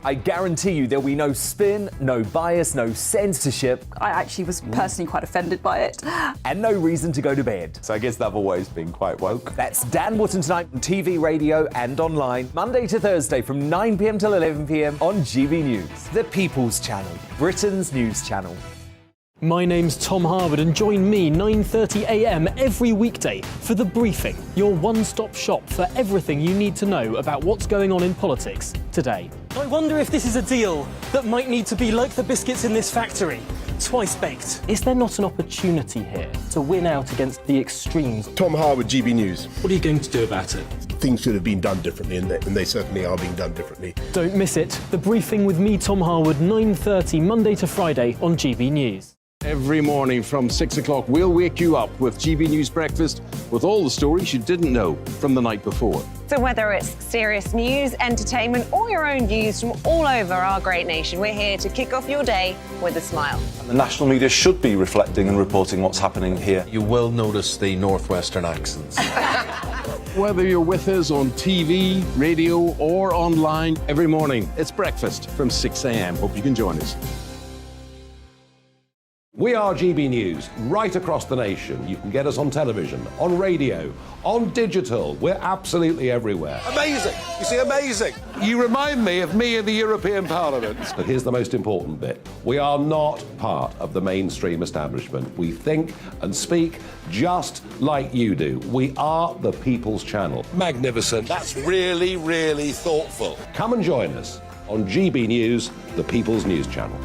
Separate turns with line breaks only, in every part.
I guarantee you there'll be no spin, no bias, no censorship.
I actually was personally quite offended by it.
And no reason to go to bed.
So I guess they've always been quite woke.
That's Dan Wootton Tonight on TV, radio and online, Monday to Thursday from 9 p.m. till 11 p.m. on GB News, the People's Channel, Britain's news channel.
My name's Tom Harwood and join me 9:30 a.m. every weekday for The Briefing, your one-stop shop for everything you need to know about what's going on in politics today.
I wonder if this is a deal that might need to be like the biscuits in this factory, twice baked.
Is there not an opportunity here to win out against the extremes?
Tom Harwood, GB News.
What are you going to do about it?
Things should have been done differently, and they certainly are being done differently.
Don't miss it. The Briefing with me, Tom Harwood, 9:30 Monday to Friday on GB News.
Every morning from 6 o'clock, we'll wake you up with GB News Breakfast with all the stories you didn't know from the night before.
So whether it's serious news, entertainment, or your own views from all over our great nation, we're here to kick off your day with a smile.
The national media should be reflecting and reporting what's happening here.
You will notice the northwestern accents.
Whether you're with us on TV, radio, or online, every morning, it's breakfast from 6 a.m. Hope you can join us.
We are GB News, right across the nation. You can get us on television, on radio, on digital. We're absolutely everywhere.
Amazing! You see, amazing!
You remind me of me in the European Parliament. But here's the most important bit. We are not part of the mainstream establishment. We think and speak just like you do. We are the People's Channel.
Magnificent. That's really, really thoughtful.
Come and join us on GB News, the People's News Channel.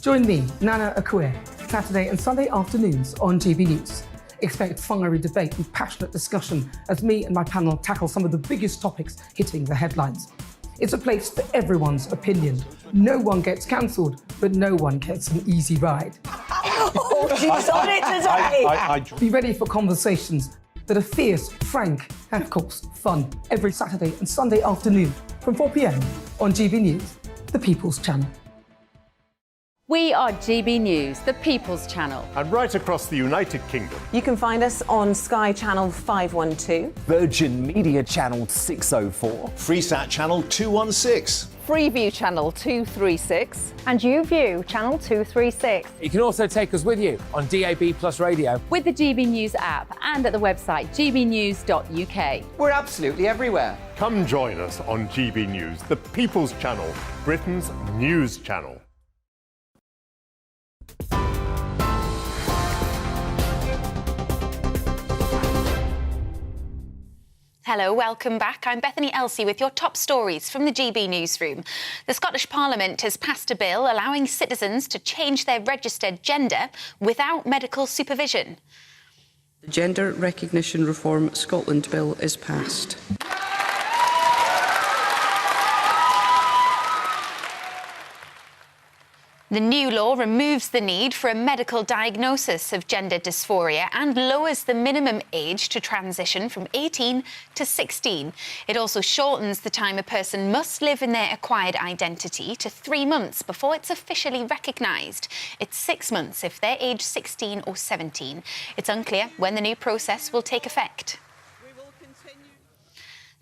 Join me, Nana Akue, Saturday and Sunday afternoons on GB News. Expect fiery debate and passionate discussion as me and my panel tackle some of the biggest topics hitting the headlines. It's a place for everyone's opinion. No one gets cancelled, but no one gets an easy ride.
Oh, she's on it today!
Be ready for conversations that are fierce, frank, and of course, fun. Every Saturday and Sunday afternoon from 4 p.m. on GB News, the People's Channel.
We are GB News, the People's Channel.
And right across the United Kingdom.
You can find us on Sky Channel 512.
Virgin Media Channel 604.
Freesat Channel 216.
Freeview Channel 236.
And YouView Channel 236.
You can also take us with you on DAB+ radio.
With the GB News app and at the website gbnews.uk.
We're absolutely everywhere.
Come join us on GB News, the People's Channel, Britain's news channel.
Hello, welcome back. I'm Bethany Elsey with your top stories from the GB newsroom. The Scottish Parliament has passed a bill allowing citizens to change their registered gender without medical supervision.
The Gender Recognition Reform Scotland Bill is passed.
The new law removes the need for a medical diagnosis of gender dysphoria and lowers the minimum age to transition from 18 to 16. It also shortens the time a person must live in their acquired identity to 3 months before it's officially recognised. It's 6 months if they're aged 16 or 17. It's unclear when the new process will take effect.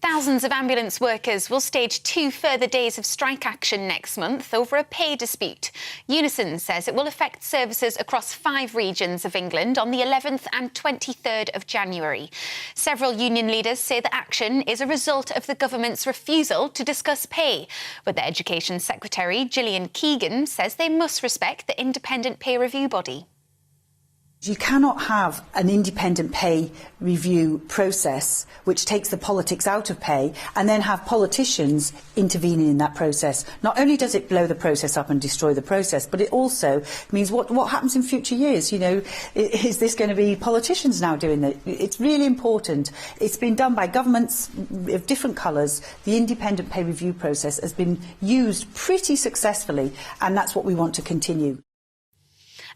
Thousands of ambulance workers will stage 2 further days of strike action next month over a pay dispute. Unison says it will affect services across 5 regions of England on the 11th and 23rd of January. Several union leaders say the action is a result of the government's refusal to discuss pay. But the Education Secretary, Gillian Keegan, says they must respect the independent pay review body.
You cannot have an independent pay review process which takes the politics out of pay and then have politicians intervening in that process. Not only does it blow the process up and destroy the process, but it also means what happens in future years. You know, is this going to be politicians now doing it? It's really important. It's been done by governments of different colours. The independent pay review process has been used pretty successfully, and that's what we want to continue.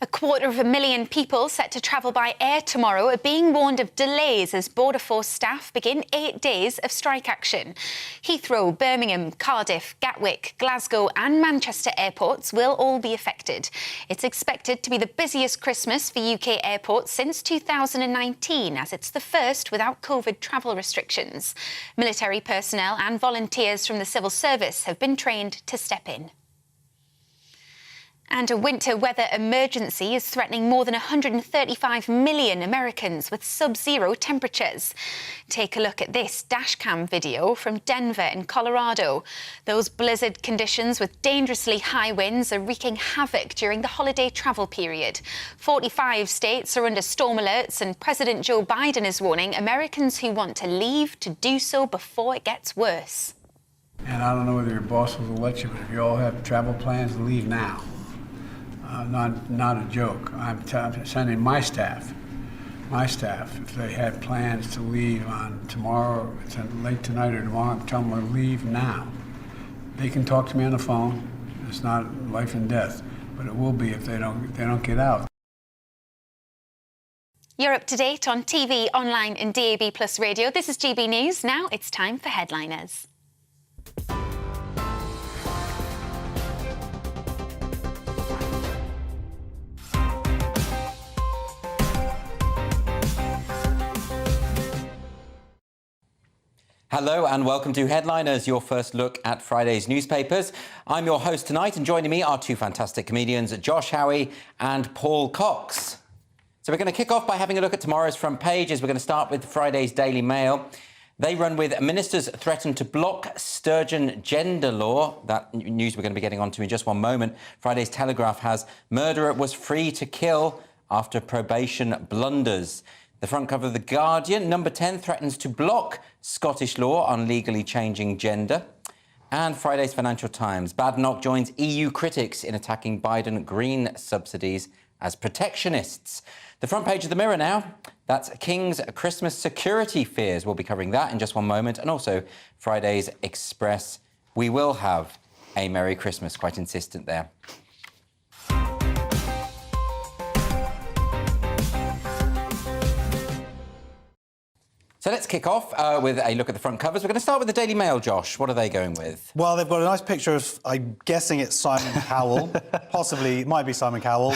250,000 people set to travel by air tomorrow are being warned of delays as Border Force staff begin 8 days of strike action. Heathrow, Birmingham, Cardiff, Gatwick, Glasgow and Manchester airports will all be affected. It's expected to be the busiest Christmas for UK airports since 2019, as it's the first without COVID travel restrictions. Military personnel and volunteers from the civil service have been trained to step in. And a winter weather emergency is threatening more than 135 million Americans with sub-zero temperatures. Take a look at this dashcam video from Denver in Colorado. Those blizzard conditions with dangerously high winds are wreaking havoc during the holiday travel period. 45 states are under storm alerts, and President Joe Biden is warning Americans who want to leave to do so before it gets worse.
And I don't know whether your bosses will let you, but if you all have travel plans, leave now. Not a joke. I'm sending my staff, if they had plans to leave on tomorrow, late tonight or tomorrow, I'm telling them to leave now. They can talk to me on the phone. It's not life and death, but it will be if they don't get out.
You're up to date on TV, online and DAB+ radio. This is GB News. Now it's time for headliners.
Hello and welcome to Headliners, your first look at Friday's newspapers. I'm your host tonight, and joining me are two fantastic comedians, Josh Howie and Paul Cox. So we're going to kick off by having a look at tomorrow's front pages. We're going to start with Friday's Daily Mail. They run with ministers threaten to block Sturgeon gender law. That news we're going to be getting onto in just one moment. Friday's Telegraph has murderer was free to kill after probation blunders. The front cover of The Guardian, number 10 threatens to block Scottish law on legally changing gender. And Friday's Financial Times, Badenoch joins EU critics in attacking Biden green subsidies as protectionists. The front page of The Mirror now, that's King's Christmas security fears. We'll be covering that in just one moment. And also Friday's Express, we will have a Merry Christmas, quite insistent there. So let's kick off with a look at the front covers. We're going to start with the Daily Mail, Josh. What are they going with?
Well, they've got a nice picture of, I'm guessing it's Simon Cowell. Possibly, it might be Simon Cowell.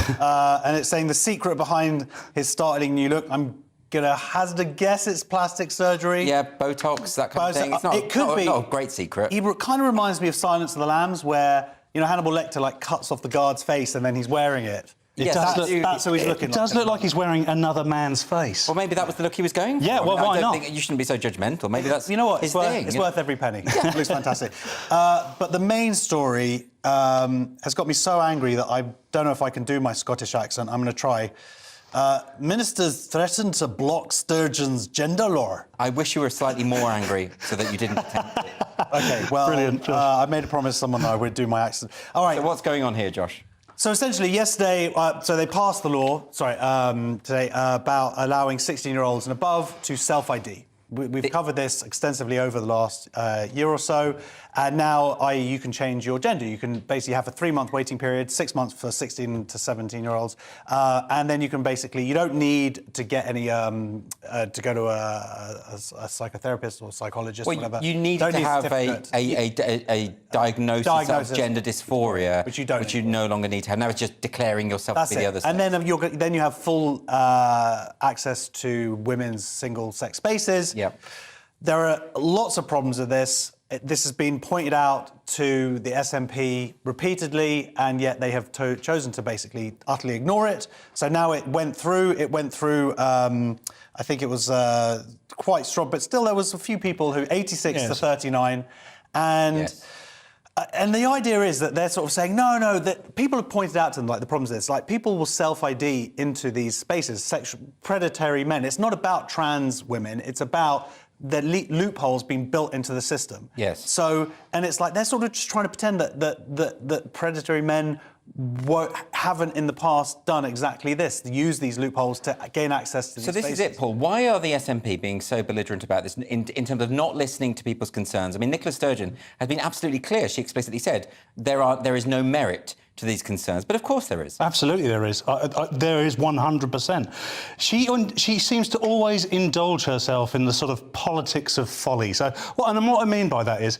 And it's saying the secret behind his startling new look. I'm going to hazard a guess it's plastic surgery.
Yeah, Botox, that kind of thing. It's not,
it could be.
Not a great secret.
He kind of reminds me of Silence of the Lambs, where, you know, Hannibal Lecter, like, cuts off the guard's face and then he's wearing it.
That's how he's looking. It does look like he's wearing another man's face.
Well, maybe that was the look he was going for.
Yeah, well, why not?
You shouldn't be so judgmental. Maybe that's
you know what?
his thing.
It's worth every penny. It looks fantastic. But the main story has got me so angry that I don't know if I can do my Scottish accent. I'm going to try. Ministers threaten to block Sturgeon's gender law.
I wish you were slightly more angry so that you didn't attempt it.
OK, well, brilliant, I made a promise to someone that I would do my accent. All right.
So what's going on here, Josh?
So essentially, yesterday, so they passed the law, today, about allowing 16-year-olds and above to self-ID. We've covered this extensively over the last year or so, and now you can change your gender. You can basically have a 3-month waiting period, 6 months for 16 to 17-year-olds, and then you can basically, you don't need to get any, to go to a psychotherapist or psychologist, or whatever.
You need to have a diagnosis of gender dysphoria, which you no longer need to have. Now it's just declaring yourself to be the other sex.
And then you have full access to women's single-sex spaces.
Yep.
There are lots of problems with this. This has been pointed out to the SNP repeatedly, and yet they have chosen to basically utterly ignore it. So now it went through. I think it was quite strong, but still there was a few people who 86 to 39, and. Yes. And the idea is that they're sort of saying, no, that people have pointed out to them, like, the problems with this. Like, people will self-ID into these spaces, predatory men. It's not about trans women. It's about the loopholes being built into the system.
Yes.
So, and it's like they're sort of just trying to pretend that predatory men haven't in the past done exactly this, use these loopholes to gain access to these spaces.
So this is it, Paul. Why are the SNP being so belligerent about this in terms of not listening to people's concerns? I mean, Nicola Sturgeon has been absolutely clear. She explicitly said there is no merit to these concerns. But of course there is.
Absolutely there is. There is 100%. She seems to always indulge herself in the sort of politics of folly. So, what I mean by that is,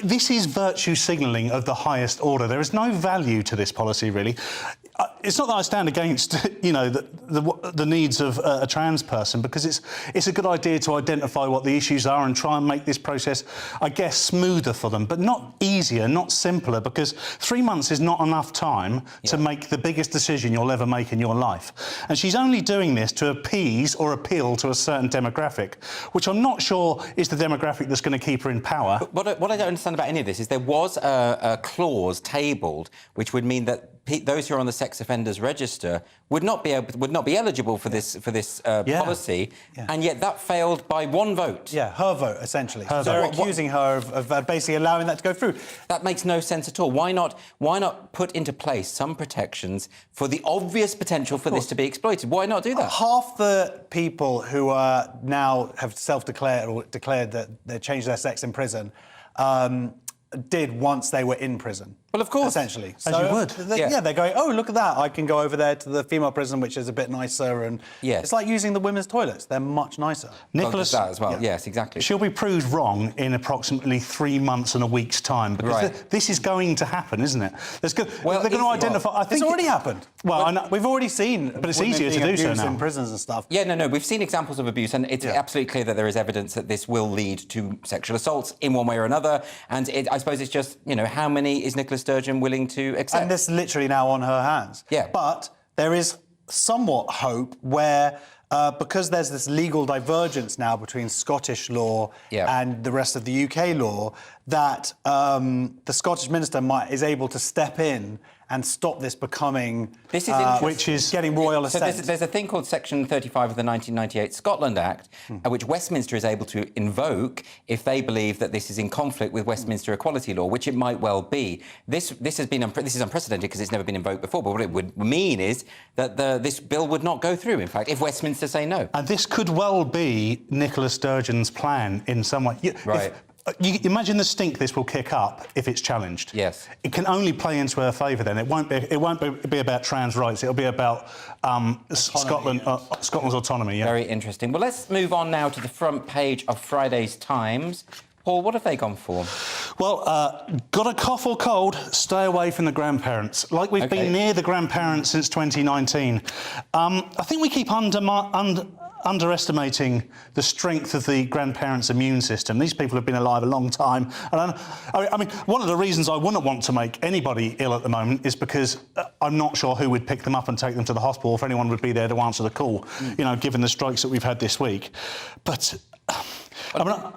this is virtue signalling of the highest order. There is no value to this policy, really. It's not that I stand against, the needs of a trans person, because it's a good idea to identify what the issues are and try and make this process, I guess, smoother for them, but not easier, not simpler, because 3 months is not enough time to make the biggest decision you'll ever make in your life. And she's only doing this to appease or appeal to a certain demographic, which I'm not sure is the demographic that's going to keep her in power.
But what I don't understand about any of this is there was a clause tabled which would mean that those who are on the sex offenders register would not be eligible for this policy, and yet that failed by one vote.
Yeah, her vote essentially. They're accusing her of basically allowing that to go through.
That makes no sense at all. Why not put into place some protections for the obvious potential for this to be exploited? Why not do that?
Half the people who are now have self-declared or declared that they changed their sex in prison did once they were in prison.
Well, of course.
Essentially.
As you would.
They're going, oh, look at that. I can go over there to the female prison, which is a bit nicer. And it's like using the women's toilets. They're much nicer.
Nicholas... that as well. Yes, exactly.
She'll be proved wrong in approximately 3 months and a week's time, because this is going to happen, isn't it? They're going to identify... I think
it's already happened.
Well,
we've already seen...
But it's easier to do so now.
in prisons and stuff.
Yeah, no, we've seen examples of abuse, and it's absolutely clear that there is evidence that this will lead to sexual assaults in one way or another. And I suppose it's just, how many is Nicola Sturgeon willing to accept?
And this is literally now on her hands.
Yeah.
But there is somewhat hope where, because there's this legal divergence now between Scottish law and the rest of the UK law, that the Scottish minister is able to step in and stop this becoming...
This is interesting.
Which is getting royal assent.
So there's a thing called Section 35 of the 1998 Scotland Act, which Westminster is able to invoke if they believe that this is in conflict with Westminster equality law, which it might well be. This is unprecedented because it's never been invoked before, but what it would mean is that this bill would not go through, in fact, if Westminster say no.
And this could well be Nicola Sturgeon's plan in some way.
Right.
You imagine the stink this will kick up if it's challenged.
Yes.
It can only play into her favour then. It won't be about trans rights. It'll be about Scotland's autonomy. Yeah.
Very interesting. Well, let's move on now to the front page of Friday's Times. Paul, what have they gone for?
Well, got a cough or cold, stay away from the grandparents. Like we've been near the grandparents since 2019. I think we keep underestimating the strength of the grandparents' immune system. These people have been alive a long time. And I mean, one of the reasons I wouldn't want to make anybody ill at the moment is because I'm not sure who would pick them up and take them to the hospital, if anyone would be there to answer the call, given the strikes that we've had this week. But...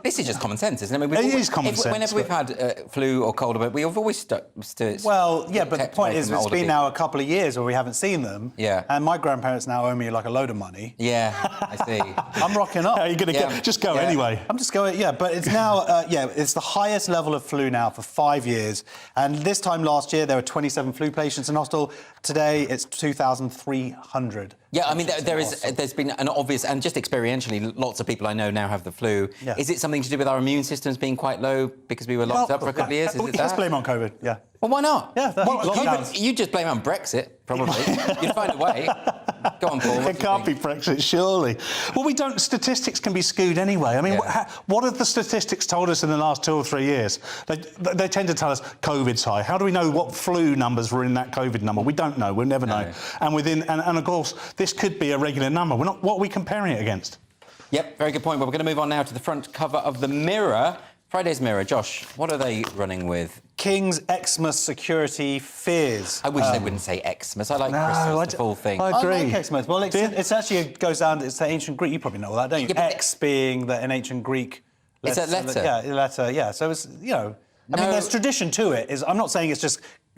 this is just common sense, isn't it?
It is common sense.
Whenever we've had flu or cold, we've always stuck to...
Well, yeah, but the point is, it's been now a couple of years where we haven't seen them.
Yeah.
And my grandparents now owe me like a load of money.
Yeah, I see.
I'm rocking up.
You're going to just go anyway.
I'm just going, but it's now, it's the highest level of flu now for 5 years. And this time last year, there were 27 flu patients in hospital. Today, it's 2,300.
Yeah, I mean, there's been an obvious, and just experientially, lots of people I know now have the flu.
Yeah.
Is it something to do with our immune systems being quite low because we were locked up for a couple of years? Is it that?
Let's blame on COVID, yeah.
Well, why not?
Yeah,
you just blame it on Brexit, probably. You'd find a way. Go on, Paul.
It can't be Brexit, surely. Well, statistics can be skewed anyway. I mean, what have the statistics told us in the last 2 or 3 years? They tend to tell us COVID's high. How do we know what flu numbers were in that COVID number? We don't know. We'll never know. And of course, this could be a regular number. What are we comparing it against?
Yep, very good point. But we're going to move on now to the front cover of the Mirror. Friday's Mirror. Josh, what are they running with?
King's Xmas security fears.
I wish they wouldn't say Xmas. I like Christmas, the full thing.
I agree.
I like Xmas. Well, it's actually goes down. It's the ancient Greek. You probably know all that, don't you? Yeah, X being an ancient Greek.
It's a letter.
Yeah, a letter. Yeah. So it's I mean, there's tradition to it. I'm not saying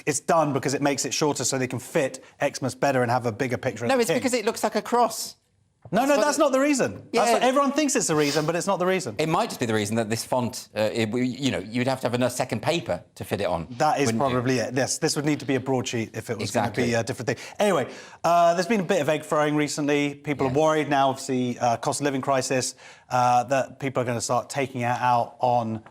it's done because it makes it shorter so they can fit Xmas better and have a bigger picture.
No, it's because it looks like a cross.
No, that's not the reason. Yeah. Everyone thinks it's the reason, but it's not the reason.
It might just be the reason that this font, you'd have to have a second paper to fit it on.
That is probably it. Yes, this would need to be a broadsheet if it was going to be a different thing. Anyway, there's been a bit of egg throwing recently. People are worried now, obviously, cost of living crisis, that people are going to start taking it out on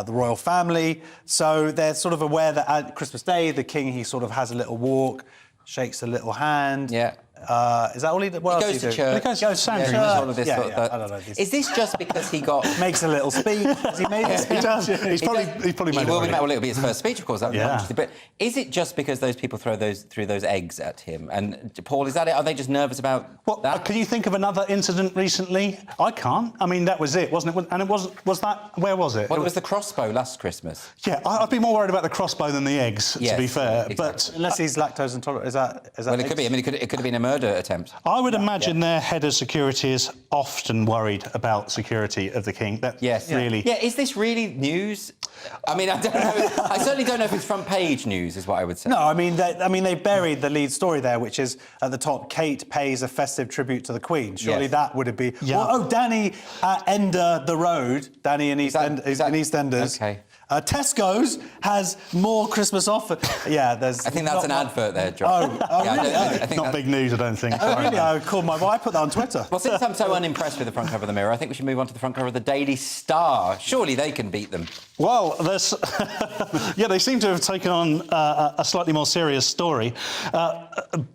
the royal family. So they're sort of aware that at Christmas Day, the king, he sort of has a little walk, shakes a little hand.
Yeah.
Is that all he does? What
He
else
goes to
does he do?
church.
He goes to
Yeah,
church.
all of this
Yeah,
sort of-
I don't know.
Is this just because he got...
Makes a little speech. Has he made a speech?
He does. He's probably made it already.
Well, it'll be his first speech, of course. That'd be
Yeah.
interesting. But is it just because those people threw those eggs at him? And Paul, is that it? Are they just nervous about that?
Can you think of another incident recently? I can't. I mean, that was it, wasn't it? And it was that... Where was it?
Well, it was the crossbow last Christmas.
Yeah, I'd be more worried about the crossbow than the eggs,
Yes,
to be fair.
exactly.
But
Unless he's lactose intolerant. Is that
Well, it could be. I mean, it could have been a murder attempt.
I would imagine their head of security is often worried about security of the king. That really...
Yeah, is this really news? I mean, I don't know. I certainly don't know if it's front page news, is what I would say.
No, I mean, they buried the lead story there, which is at the top, Kate pays a festive tribute to the Queen. Surely
Yes.
that would be...
Yeah.
Well, oh, Danny at Ender the Road, Danny in EastEnders.
Okay.
Tesco's has more Christmas offers. Yeah, there's...
I think that's an advert there, John.
Oh,
Yeah,
really?
I think
Not big news, I don't think.
Oh, really? I called my... Well, I put that on Twitter.
Well, since I'm so unimpressed with the front cover of the Mirror, I think we should move on to the front cover of the Daily Star. Surely they can beat them.
Well, there's... yeah, they seem to have taken on a slightly more serious story.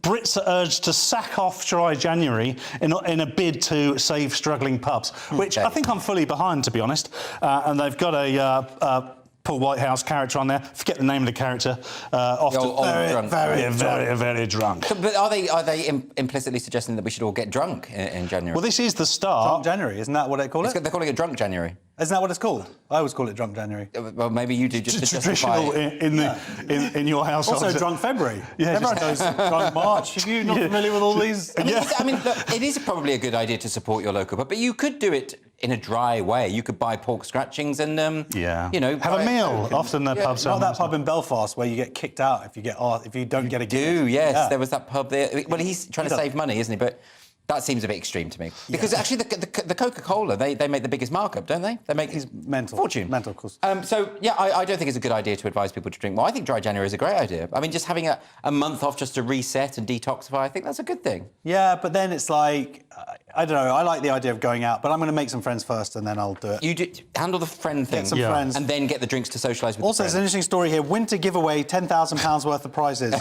Brits are urged to sack off Dry January in a bid to save struggling pubs, which I think I'm fully behind, to be honest. And they've got a Paul Whitehouse character on there. Forget the name of the character. Often very drunk.
But are they implicitly suggesting that we should all get drunk in January?
Well, this is the start.
Drunk January, isn't that what they call it?
They're calling it Drunk January.
Isn't that what it's called? I always call it Drunk January.
Well, maybe you do just to
traditional
justify...
in your household.
Also, Drunk February.
Yeah,
Everyone knows Drunk March. Are you not familiar with all these?
I mean, look, it is probably a good idea to support your local pub, but you could do it in a dry way. You could buy pork scratchings and, you know...
Have a meal. Often the pubs
Not that pub in Belfast where you get kicked out if you don't get a gig.
Yes,
Yeah.
there was that pub there. Well, he's trying to save money, isn't he? But that seems a bit extreme to me. Because actually, the Coca-Cola, they make the biggest markup, don't they? They make
mental
fortune.
Mental, of course.
So, yeah, I don't think it's a good idea to advise people to drink more. I think Dry January is a great idea. I mean, just having a month off just to reset and detoxify, I think that's a good thing.
Yeah, but then it's like... I don't know. I like the idea of going out, but I'm going to make some friends first and then I'll do it.
You handle the friend thing.
Get some friends.
And then get the drinks to socialise with
Also, there's an interesting story here. Winter giveaway, £10,000 worth of prizes.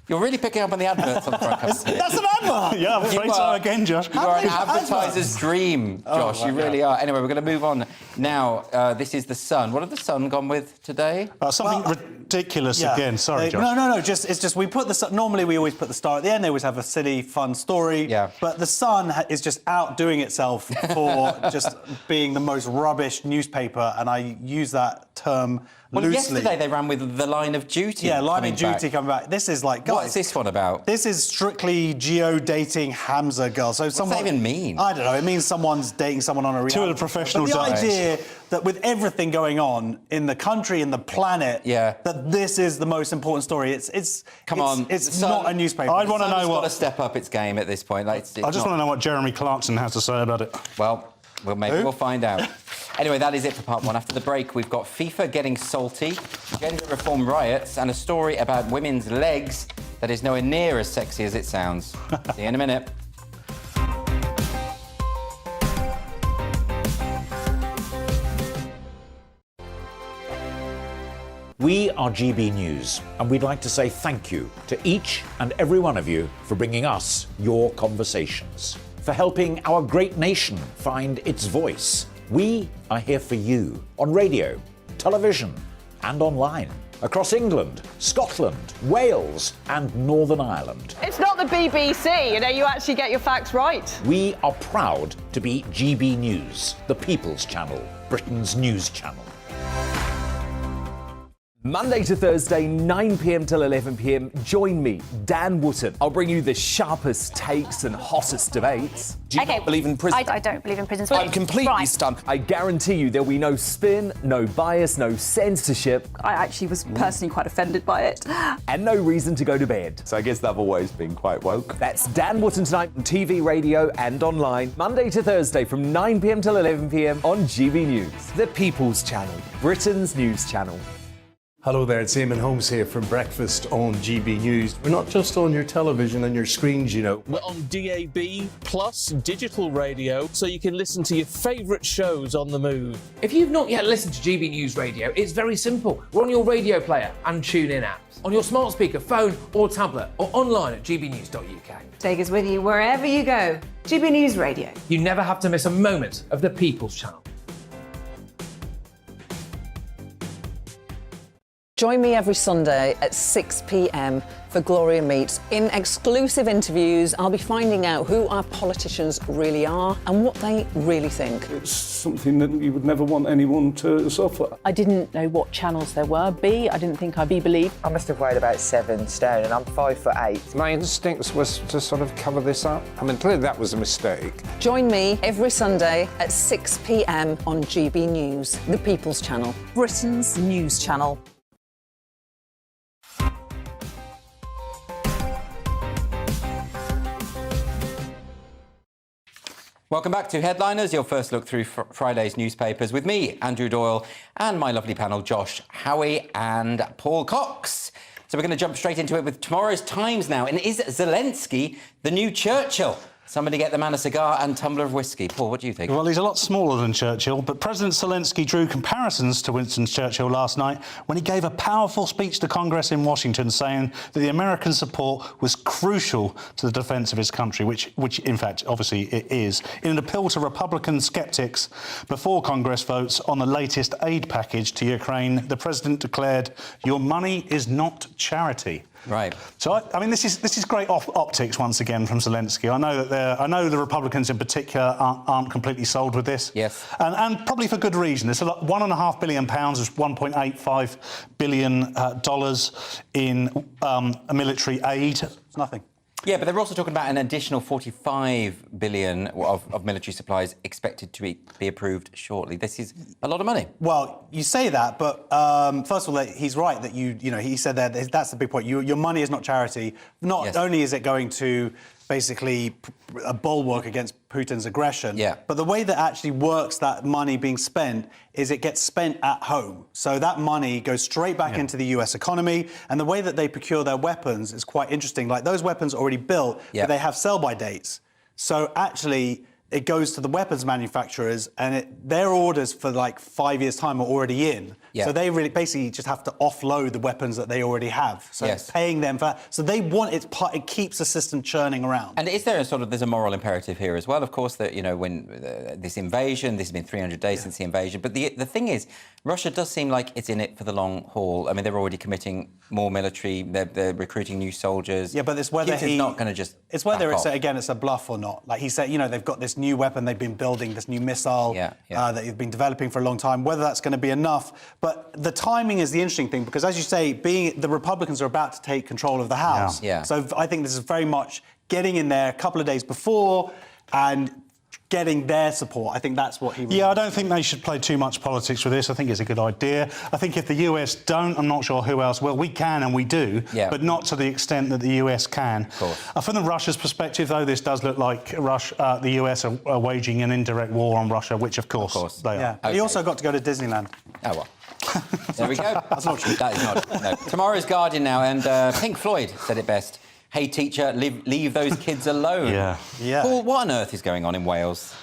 You're really picking up on the adverts on the front cover.
That's an advert!
Yeah, I'm afraid so again, Josh.
You are an advertiser's dream, Josh. You really are. Anyway, we're going to move on now. This is The Sun. What have The Sun gone with today?
Something ridiculous again. Sorry, Josh.
No. It's just we put the... Normally, we always put the star at the end. They always have a silly, fun story.
Yeah.
But The Sun is just outdoing itself for just being the most rubbish newspaper, and I use that term loosely.
Yesterday they ran with The Line of Duty.
Yeah, Line of Duty coming back. This is like...
What's this one about?
This is strictly geo-dating Hamza girls. So
What's that even mean?
I don't know. It means someone's dating someone on a reality.
Two of the professional
But the
diets.
idea that with everything going on in the country, in the planet, that this is the most important story. It's not a newspaper.
I'd want to know
got to step up its game at this point.
I just want to know what Jeremy Clarkson has to say about it.
Well, maybe we'll find out. Anyway, that is it for part one. After the break, we've got FIFA getting salty, gender reform riots, and a story about women's legs that is nowhere near as sexy as it sounds. See you in a minute.
We are GB News, and we'd like to say thank you to each and every one of you for bringing us your conversations, for helping our great nation find its voice. We are here for you on radio, television, and online, across England, Scotland, Wales, and Northern Ireland.
It's not the BBC, you actually get your facts right.
We are proud to be GB News, the People's Channel, Britain's news channel.
Monday to Thursday, 9 p.m. till 11 p.m. Join me, Dan Wootton. I'll bring you the sharpest takes and hottest debates. Do you not believe in prison?
I don't believe in prison.
I'm completely stunned. I guarantee you there'll be no spin, no bias, no censorship.
I actually was personally quite offended by it.
And no reason to go to bed.
So I guess they've always been quite woke.
That's Dan Wootton tonight on TV, radio and online. Monday to Thursday from 9 p.m. till 11 p.m. on GB News. The People's Channel, Britain's news channel.
Hello there, it's Eamon Holmes here from Breakfast on GB News. We're not just on your television and your screens, you know.
We're on DAB plus digital radio, so you can listen to your favourite shows on the move.
If you've not yet listened to GB News Radio, it's very simple. We're on your radio player and TuneIn apps, on your smart speaker, phone or tablet, or online at gbnews.uk.
Take us with you wherever you go. GB News Radio.
You never have to miss a moment of the People's Channel.
Join me every Sunday at 6 p.m. for Gloria Meets. In exclusive interviews, I'll be finding out who our politicians really are and what they really think.
It's something that you would never want anyone to suffer.
I didn't know what channels there were. I didn't think I'd be believed.
I must have weighed about 7 stone and I'm 5'8". My instincts was to sort of cover this up. I mean, clearly that was a mistake.
Join me every Sunday at 6 p.m. on GB News, the People's Channel, Britain's news channel.
Welcome back to Headliners, your first look through Friday's newspapers with me, Andrew Doyle, and my lovely panel, Josh Howie and Paul Cox. So we're going to jump straight into it with tomorrow's Times now. And is Zelensky the new Churchill? Somebody get the man a cigar and tumbler of whiskey. Paul, what do you think?
Well, he's a lot smaller than Churchill, but President Zelensky drew comparisons to Winston Churchill last night when he gave a powerful speech to Congress in Washington saying that the American support was crucial to the defence of his country, which in fact, obviously, it is. In an appeal to Republican sceptics before Congress votes on the latest aid package to Ukraine, the president declared, "Your money is not charity."
Right.
So I mean, this is great optics once again from Zelensky. I know the Republicans in particular aren't completely sold with this.
Yes.
And probably for good reason. It's £1.5 billion is $1.85 billion in military aid.
It's nothing.
Yeah, but they're also talking about an additional $45 billion of military supplies expected to be approved shortly. This is a lot of money.
Well, you say that, but first of all, he's right that he said that's the big point. Your money is not charity. Not only is it going to basically a bulwark against Putin's aggression, but the way that actually works that money being spent is it gets spent at home. So that money goes straight back into the US economy, and the way that they procure their weapons is quite interesting. Like, those weapons are already built, but they have sell-by dates. So actually, it goes to the weapons manufacturers, and their orders for like 5 years' time are already in. So they really basically just have to offload the weapons that they already have. So it's paying them for. So they want it keeps the system churning around.
And is there there's a moral imperative here as well? Of course, that when this invasion, this has been 300 days since the invasion. But the thing is, Russia does seem like it's in it for the long haul. I mean, they're already committing more military. They're recruiting new soldiers.
Yeah, but it's whether
Putin's not going to just.
It's whether
it's
a bluff or not. Like he said, they've got this new weapon they've been building, this new missile that they've been developing for a long time. Whether that's going to be enough, but the timing is the interesting thing, because as you say, the Republicans are about to take control of the House. So I think this is very much getting in there a couple of days before and getting their support. I think that's what he...
I don't think they should play too much politics with this. I think it's a good idea. I think if the US don't, I'm not sure who else will. We can and we do, but not to the extent that the US can.
Of course.
From Russia's perspective, though, this does look like the US are waging an indirect war on Russia, which, of course they are.
He also got to go to Disneyland.
Oh, well. There we go. That's not true. That is not. No. Tomorrow's Guardian now, and Pink Floyd said it best. Hey, teacher, leave those kids alone. Paul, what on earth is going on in Wales?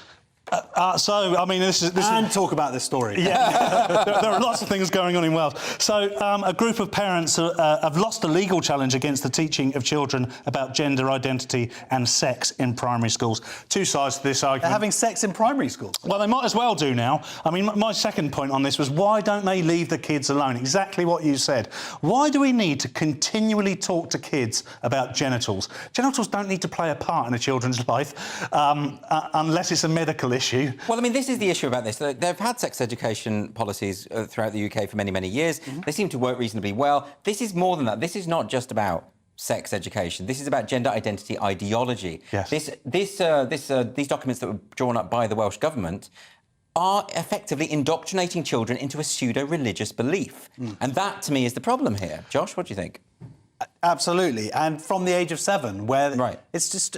So, I mean, this is...
And talk about this story.
there are lots of things going on in Wales. So, a group of parents have lost a legal challenge against the teaching of children about gender identity and sex in primary schools. Two sides to this argument.
They're having sex in primary schools?
Well, they might as well do now. I mean, my second point on this was, why don't they leave the kids alone? Exactly what you said. Why do we need to continually talk to kids about genitals? Genitals don't need to play a part in a children's life unless it's a medical issue.
Well, I mean, this is the issue about this. They've had sex education policies throughout the UK for many, many years. They seem to work reasonably well. This is more than that. This is not just about sex education. This is about gender identity ideology. These documents that were drawn up by the Welsh Government are effectively indoctrinating children into a pseudo-religious belief. And that, to me, is the problem here. Josh, what do you think?
Absolutely. And from the age of 7, where it's just...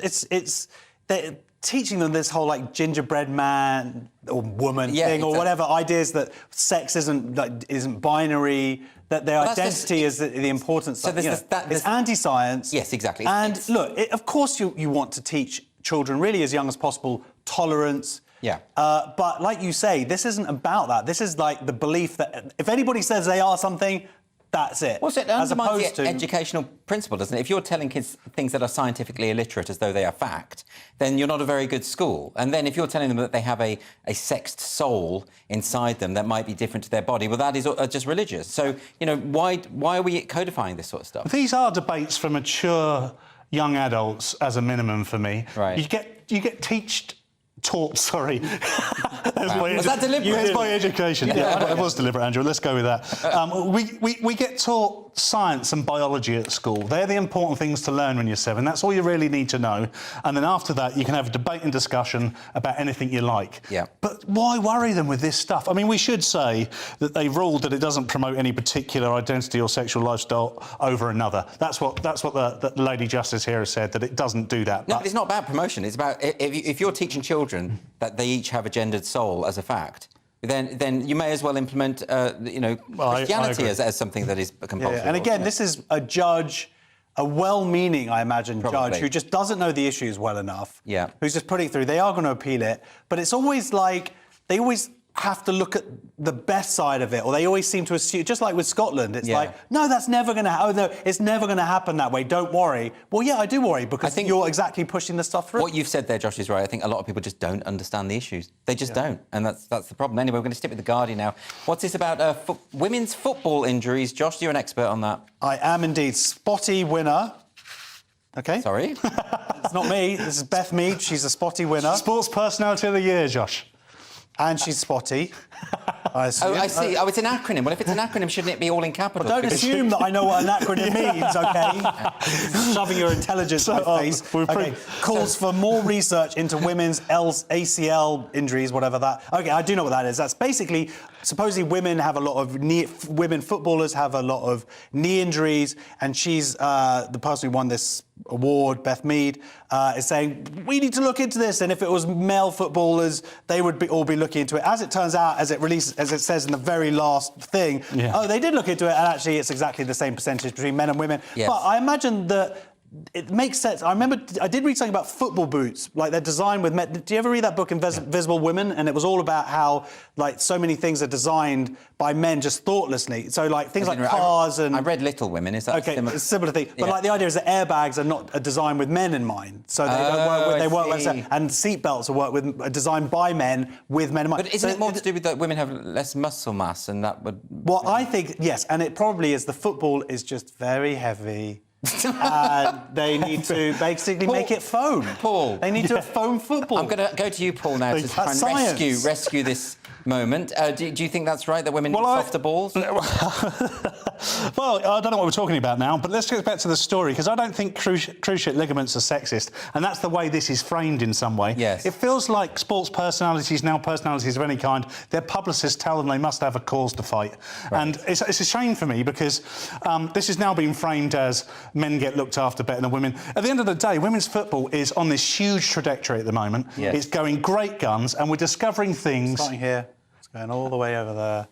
teaching them this whole like gingerbread man or woman thing or whatever, ideas that sex isn't binary, that their identity is the importance.
So
it's anti-science.
Yes, exactly.
And look, of course you want to teach children really as young as possible tolerance.
Yeah.
But like you say, this isn't about that. This is like the belief that if anybody says they are something, that's it.
Well, so it undermines the educational principle, doesn't it? If you're telling kids things that are scientifically illiterate as though they are fact, then you're not a very good school. And then if you're telling them that they have a sexed soul inside them that might be different to their body, well, that is just religious. So, why are we codifying this sort of stuff?
These are debates for mature young adults as a minimum for me.
Right.
You get taught, sorry.
Was that deliberate?
That's my education. Yeah, it was deliberate, Andrew. Let's go with that. We get taught science and biology at school. They're the important things to learn when you're 7. That's all you really need to know. And then after that, you can have a debate and discussion about anything you like.
Yeah.
But why worry them with this stuff? I mean, we should say that they ruled that it doesn't promote any particular identity or sexual lifestyle over another. That's what the Lady Justice here has said, that it doesn't do that.
No, but it's not about promotion. It's about if you're teaching children that they each have a gendered soul as a fact, then you may as well implement, Christianity as something that is compulsory.
Yeah. And again, this is a judge, a well-meaning, I imagine, judge who just doesn't know the issues well enough.
Yeah.
Who's just putting it through. They are going to appeal it, but it's always like they always have to look at the best side of it, or they always seem to assume, just like with Scotland, it's like, no, that's never going to happen. Oh, no, it's never going to happen that way. Don't worry. Well, yeah, I do worry, because I think you're exactly pushing the stuff through.
What you've said there, Josh, is right. I think a lot of people just don't understand the issues. They just don't, and that's the problem. Anyway, we're going to stick with The Guardian now. What's this about women's football injuries? Josh, you're an expert on that.
I am indeed. Spotty winner. OK?
Sorry?
It's not me. This is Beth Mead. She's a Spotty winner.
Sports Personality of the Year, Josh.
And she's spotty. I assume.
Oh, I see. Oh, it's an acronym. Well, if it's an acronym, shouldn't it be all in capitals?
Well, don't assume that I know what an acronym means, OK? Shoving your intelligence in my face. OK. Calls for more research into women's ACL injuries, whatever that. OK, I do know what that is. That's basically, supposedly women have a lot of women footballers have a lot of knee injuries, and she's the person who won this award, Beth Mead, is saying we need to look into this, and if it was male footballers, they would all be looking into it. As it turns out, as it says in the very last thing, they did look into it, and actually it's exactly the same percentage between men and women.
Yes.
But I imagine that it makes sense. I remember I did read something about football boots, like they're designed with men. Did you ever read that book, Invisible Women? And it was all about how, like, so many things are designed by men just thoughtlessly. So, like, things like cars and...
I read Little Women. Is that
similar? It's a similar thing. But, like, the idea is that airbags are designed with men in mind. So they don't work with... They work like... And seatbelts are designed by men with men in mind.
But isn't it more to do with that women have less muscle mass, and that would...
Well, I think, yes, and it probably is. The football is just very heavy. And they need to basically make it foam.
Paul.
They need to foam football.
I'm going to go to you, Paul, now to try and rescue this moment. Do you think that's right, that women need softer balls?
Well, I don't know what we're talking about now, but let's get back to the story, because I don't think cruciate ligaments are sexist, and that's the way this is framed in some way.
Yes.
It feels like sports personalities, now personalities of any kind, their publicists tell them they must have a cause to fight. Right. And it's a shame for me, because this is now being framed as men get looked after better than women. At the end of the day, women's football is on this huge trajectory at the moment.
Yes.
It's going great guns, and we're discovering things...
Starting here, it's going all the way over there.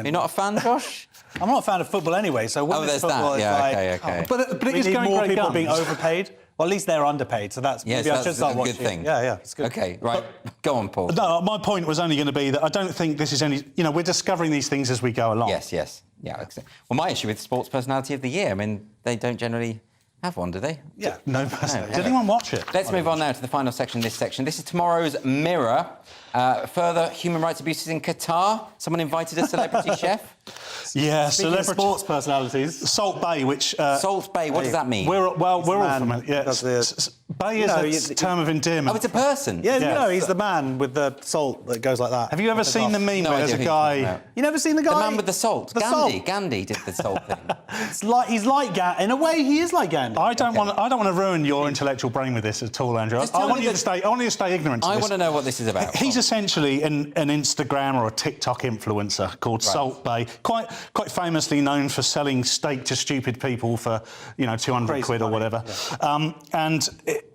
You're not a fan, Josh?
I'm not a fan of football anyway, so women's football is like...
Okay.
But it is going
more
great
people
guns.
being overpaid. Well, at least they're underpaid, so that's...
Yes,
maybe I should start
a
watching.
good thing.
Yeah, it's good.
OK, right. Go on, Paul.
No, my point was only going to be that I don't think this is any... we're discovering these things as we go along.
Yes. Yeah. Well, my issue with Sports Personality of the Year, I mean, they don't generally have one, do they?
Yeah.
No personality. Did anyone watch it?
Let's move on now to the final section of this section. This is tomorrow's Mirror. Further human rights abuses in Qatar. Someone invited a celebrity chef.
Yeah, celebrity sports personalities.
Salt Bay, which...
Salt Bay, what does that mean?
We're all familiar. Yeah, Bay is a term of endearment.
Oh, it's a person?
Yeah, he's the man with the salt that goes like that.
Have you ever seen the meme where there's a guy...
You never seen the guy?
The man with the salt. Gandhi did the salt thing.
He's like Gandhi. In a way, he is like Gandhi.
I don't want to ruin your intellectual brain with this at all, Andrew. I want you to stay ignorant to this.
I want to know what this is about.
He's essentially an Instagram or a TikTok influencer called Salt Bay, quite famously known for selling steak to stupid people for 200 quid or whatever. Yeah. And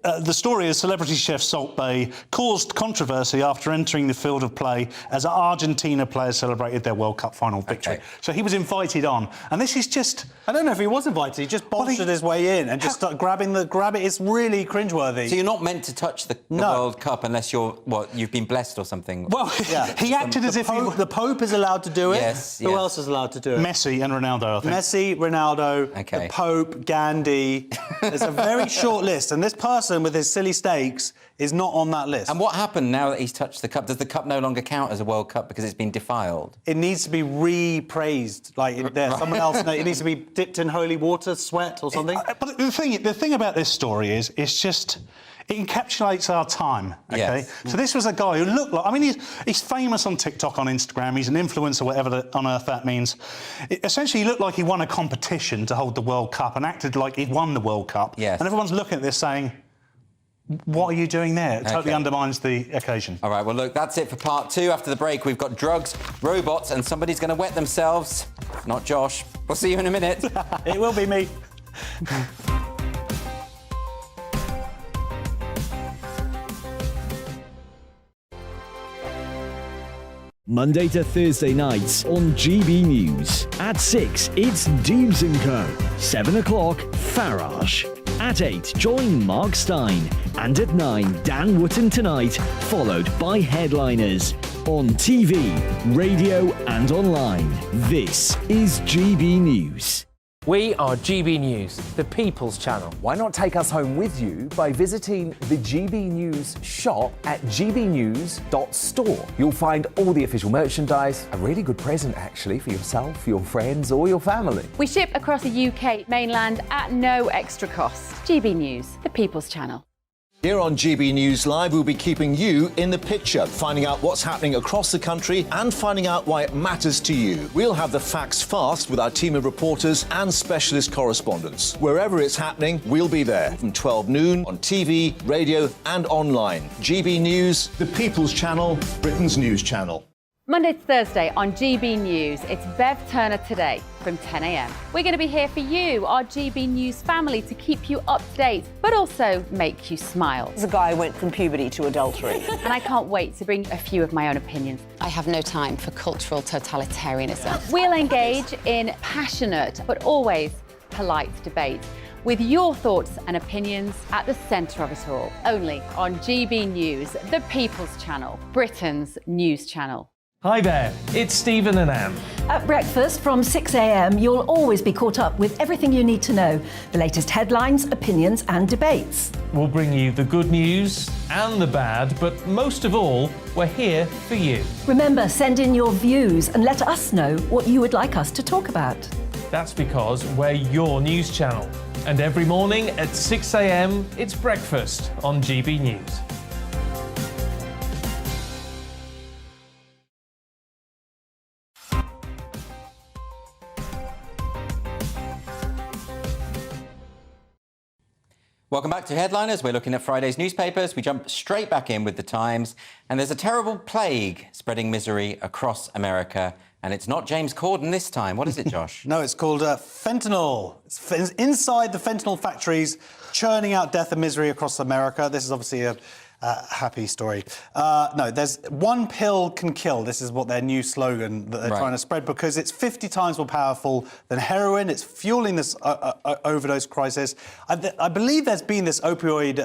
the story is celebrity chef Salt Bae caused controversy after entering the field of play as Argentina players celebrated their World Cup final victory.
Okay.
So he was invited on, and this is just...
I don't know if he was invited. He just bolstered his way in and just started grabbing it. It's really cringeworthy.
So you're not meant to touch the World Cup unless you've been blessed or something?
Well,
yeah.
he acted as if
the Pope is allowed to do it.
Yes.
Who else is allowed to do it?
Messi and Ronaldo, I think.
Messi, Ronaldo, the Pope, Gandhi. There's a very short list, and this person with his silly stakes is not on that list.
And what happened now that he's touched the cup? Does the cup no longer count as a World Cup because it's been defiled?
It needs to be repraised. Like there's someone else. It needs to be dipped in holy water, sweat, or something.
But the thing about this story is, it's just... It encapsulates our time, OK?
Yes.
So this was a guy who looked like... I mean, he's famous on TikTok, on Instagram. He's an influencer, whatever on earth that means. Essentially, he looked like he won a competition to hold the World Cup and acted like he'd won the World Cup.
Yes.
And everyone's looking at this saying, what are you doing there? It totally undermines the occasion.
All right, well, look, that's it for part 2. After the break, we've got drugs, robots, and somebody's going to wet themselves. Not Josh. We'll see you in a minute.
It will be me.
Monday to Thursday nights on GB News. At 6, it's Deebs & Co. 7 o'clock, Farage. At 8, join Mark Stein. And at 9, Dan Wootton Tonight, followed by Headliners. On TV, radio and online. This is GB News.
We are GB News, the People's Channel.
Why not take us home with you by visiting the GB News shop at gbnews.store. You'll find all the official merchandise, a really good present actually for yourself, your friends or your family.
We ship across the UK mainland at no extra cost. GB News, the People's Channel.
Here on GB News Live, we'll be keeping you in the picture, finding out what's happening across the country and finding out why it matters to you. We'll have the facts fast with our team of reporters and specialist correspondents. Wherever it's happening, we'll be there from 12 noon on TV, radio and online. GB News, the People's Channel, Britain's news channel.
Monday to Thursday on GB News, it's Bev Turner Today from 10 a.m. We're going to be here for you, our GB News family, to keep you up to date, but also make you smile.
As a guy who went from puberty to adultery.
And I can't wait to bring a few of my own opinions.
I have no time for cultural totalitarianism.
We'll engage in passionate, but always polite debate, with your thoughts and opinions at the centre of it all. Only on GB News, the People's Channel, Britain's news channel.
Hi there, it's Stephen and Anne.
At breakfast from 6 a.m, you'll always be caught up with everything you need to know, the latest headlines, opinions and debates.
We'll bring you the good news and the bad, but most of all, we're here for you.
Remember, send in your views and let us know what you would like us to talk about.
That's because we're your news channel. And every morning at 6 a.m, it's breakfast on GB News.
Welcome back to Headliners. We're looking at Friday's newspapers. We jump straight back in with the Times. And there's a terrible plague spreading misery across America. And it's not James Corden this time. What is it, Josh?
No, it's called fentanyl. It's inside the fentanyl factories, churning out death and misery across America. This is obviously a happy story. No, there's one pill can kill. This is what their new slogan that they're trying to spread, because it's 50 times more powerful than heroin. It's fueling this overdose crisis. I believe there's been this opioid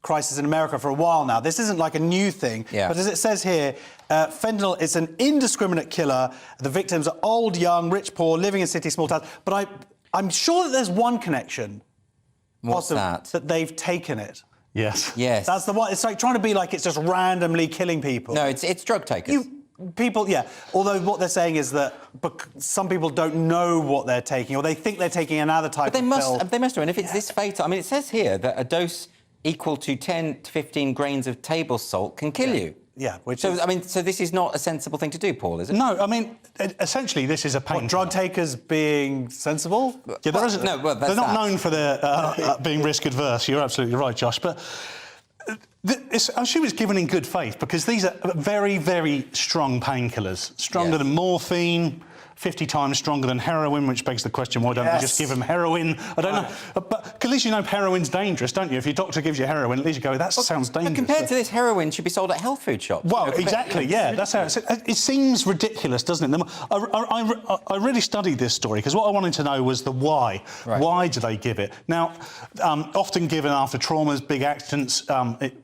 crisis in America for a while now. This isn't like a new thing.
Yeah.
But as it says here, fentanyl is an indiscriminate killer. The victims are old, young, rich, poor, living in cities, small towns. But I'm sure that there's one connection.
What's that?
That they've taken it.
Yes.
Yes.
That's the one. It's like trying to be like it's just randomly killing people.
No, it's drug takers.
People, yeah. Although what they're saying is that some people don't know what they're taking, or they think they're taking another type of pill.
They must know. And if it's this fatal... I mean, it says here that a dose equal to 10 to 15 grains of table salt can kill you.
Yeah,
so this is not a sensible thing to do, Paul, is it?
No, I mean, essentially, this is a pain.
Drug takers being sensible?
Yeah, they're not known for their being risk-adverse. You're absolutely right, Josh. But I assume it's given in good faith, because these are very, very strong painkillers, stronger than morphine, 50 times stronger than heroin, which begs the question, why don't we just give them heroin? I don't know. But at least you know heroin's dangerous, don't you? If your doctor gives you heroin, at least you go, that sounds dangerous.
But compared to this, heroin should be sold at health food shops.
Well, exactly, yeah. That's how it seems ridiculous, doesn't it? I really studied this story because what I wanted to know was the why.
Right.
Why do they give it? Now, often given after traumas, big accidents,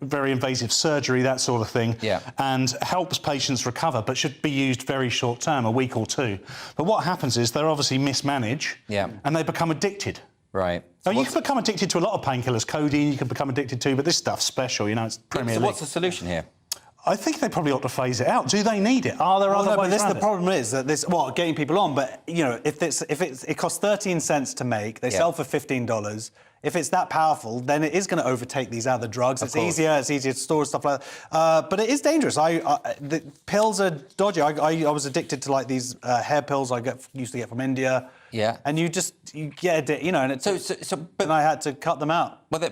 very invasive surgery, that sort of thing, and helps patients recover, but should be used very short term, a week or two. But what happens is they're obviously mismanaged, and they become addicted.
Right.
So you can become addicted to a lot of painkillers. Codeine you can become addicted to, but this stuff's special, you know, it's Premier League.
So what's the solution here?
I think they probably ought to phase it out. Do they need it? Are there other ways around it?
The problem is that getting people on, but, you know, if it costs 13 cents to make, they sell for $15. If it's that powerful, then it is going to overtake these other drugs. It's easier to store stuff like that. But it is dangerous. The pills are dodgy. I was addicted to, like, these hair pills I used to get from India.
Yeah.
And you get it, you know, and and I had to cut them out.
Well,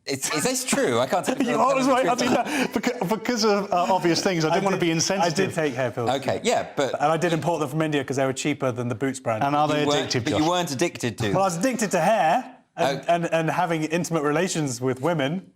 is this true? I can't tell you.
I was right. I did that because of obvious things. I didn't want to be insensitive.
I did take hair pills.
Okay, yeah, but...
And I did import them from India because they were cheaper than the Boots brand.
And are they addictive,
But
Josh?
you weren't addicted to...
Well, I was addicted to hair and having intimate relations with women.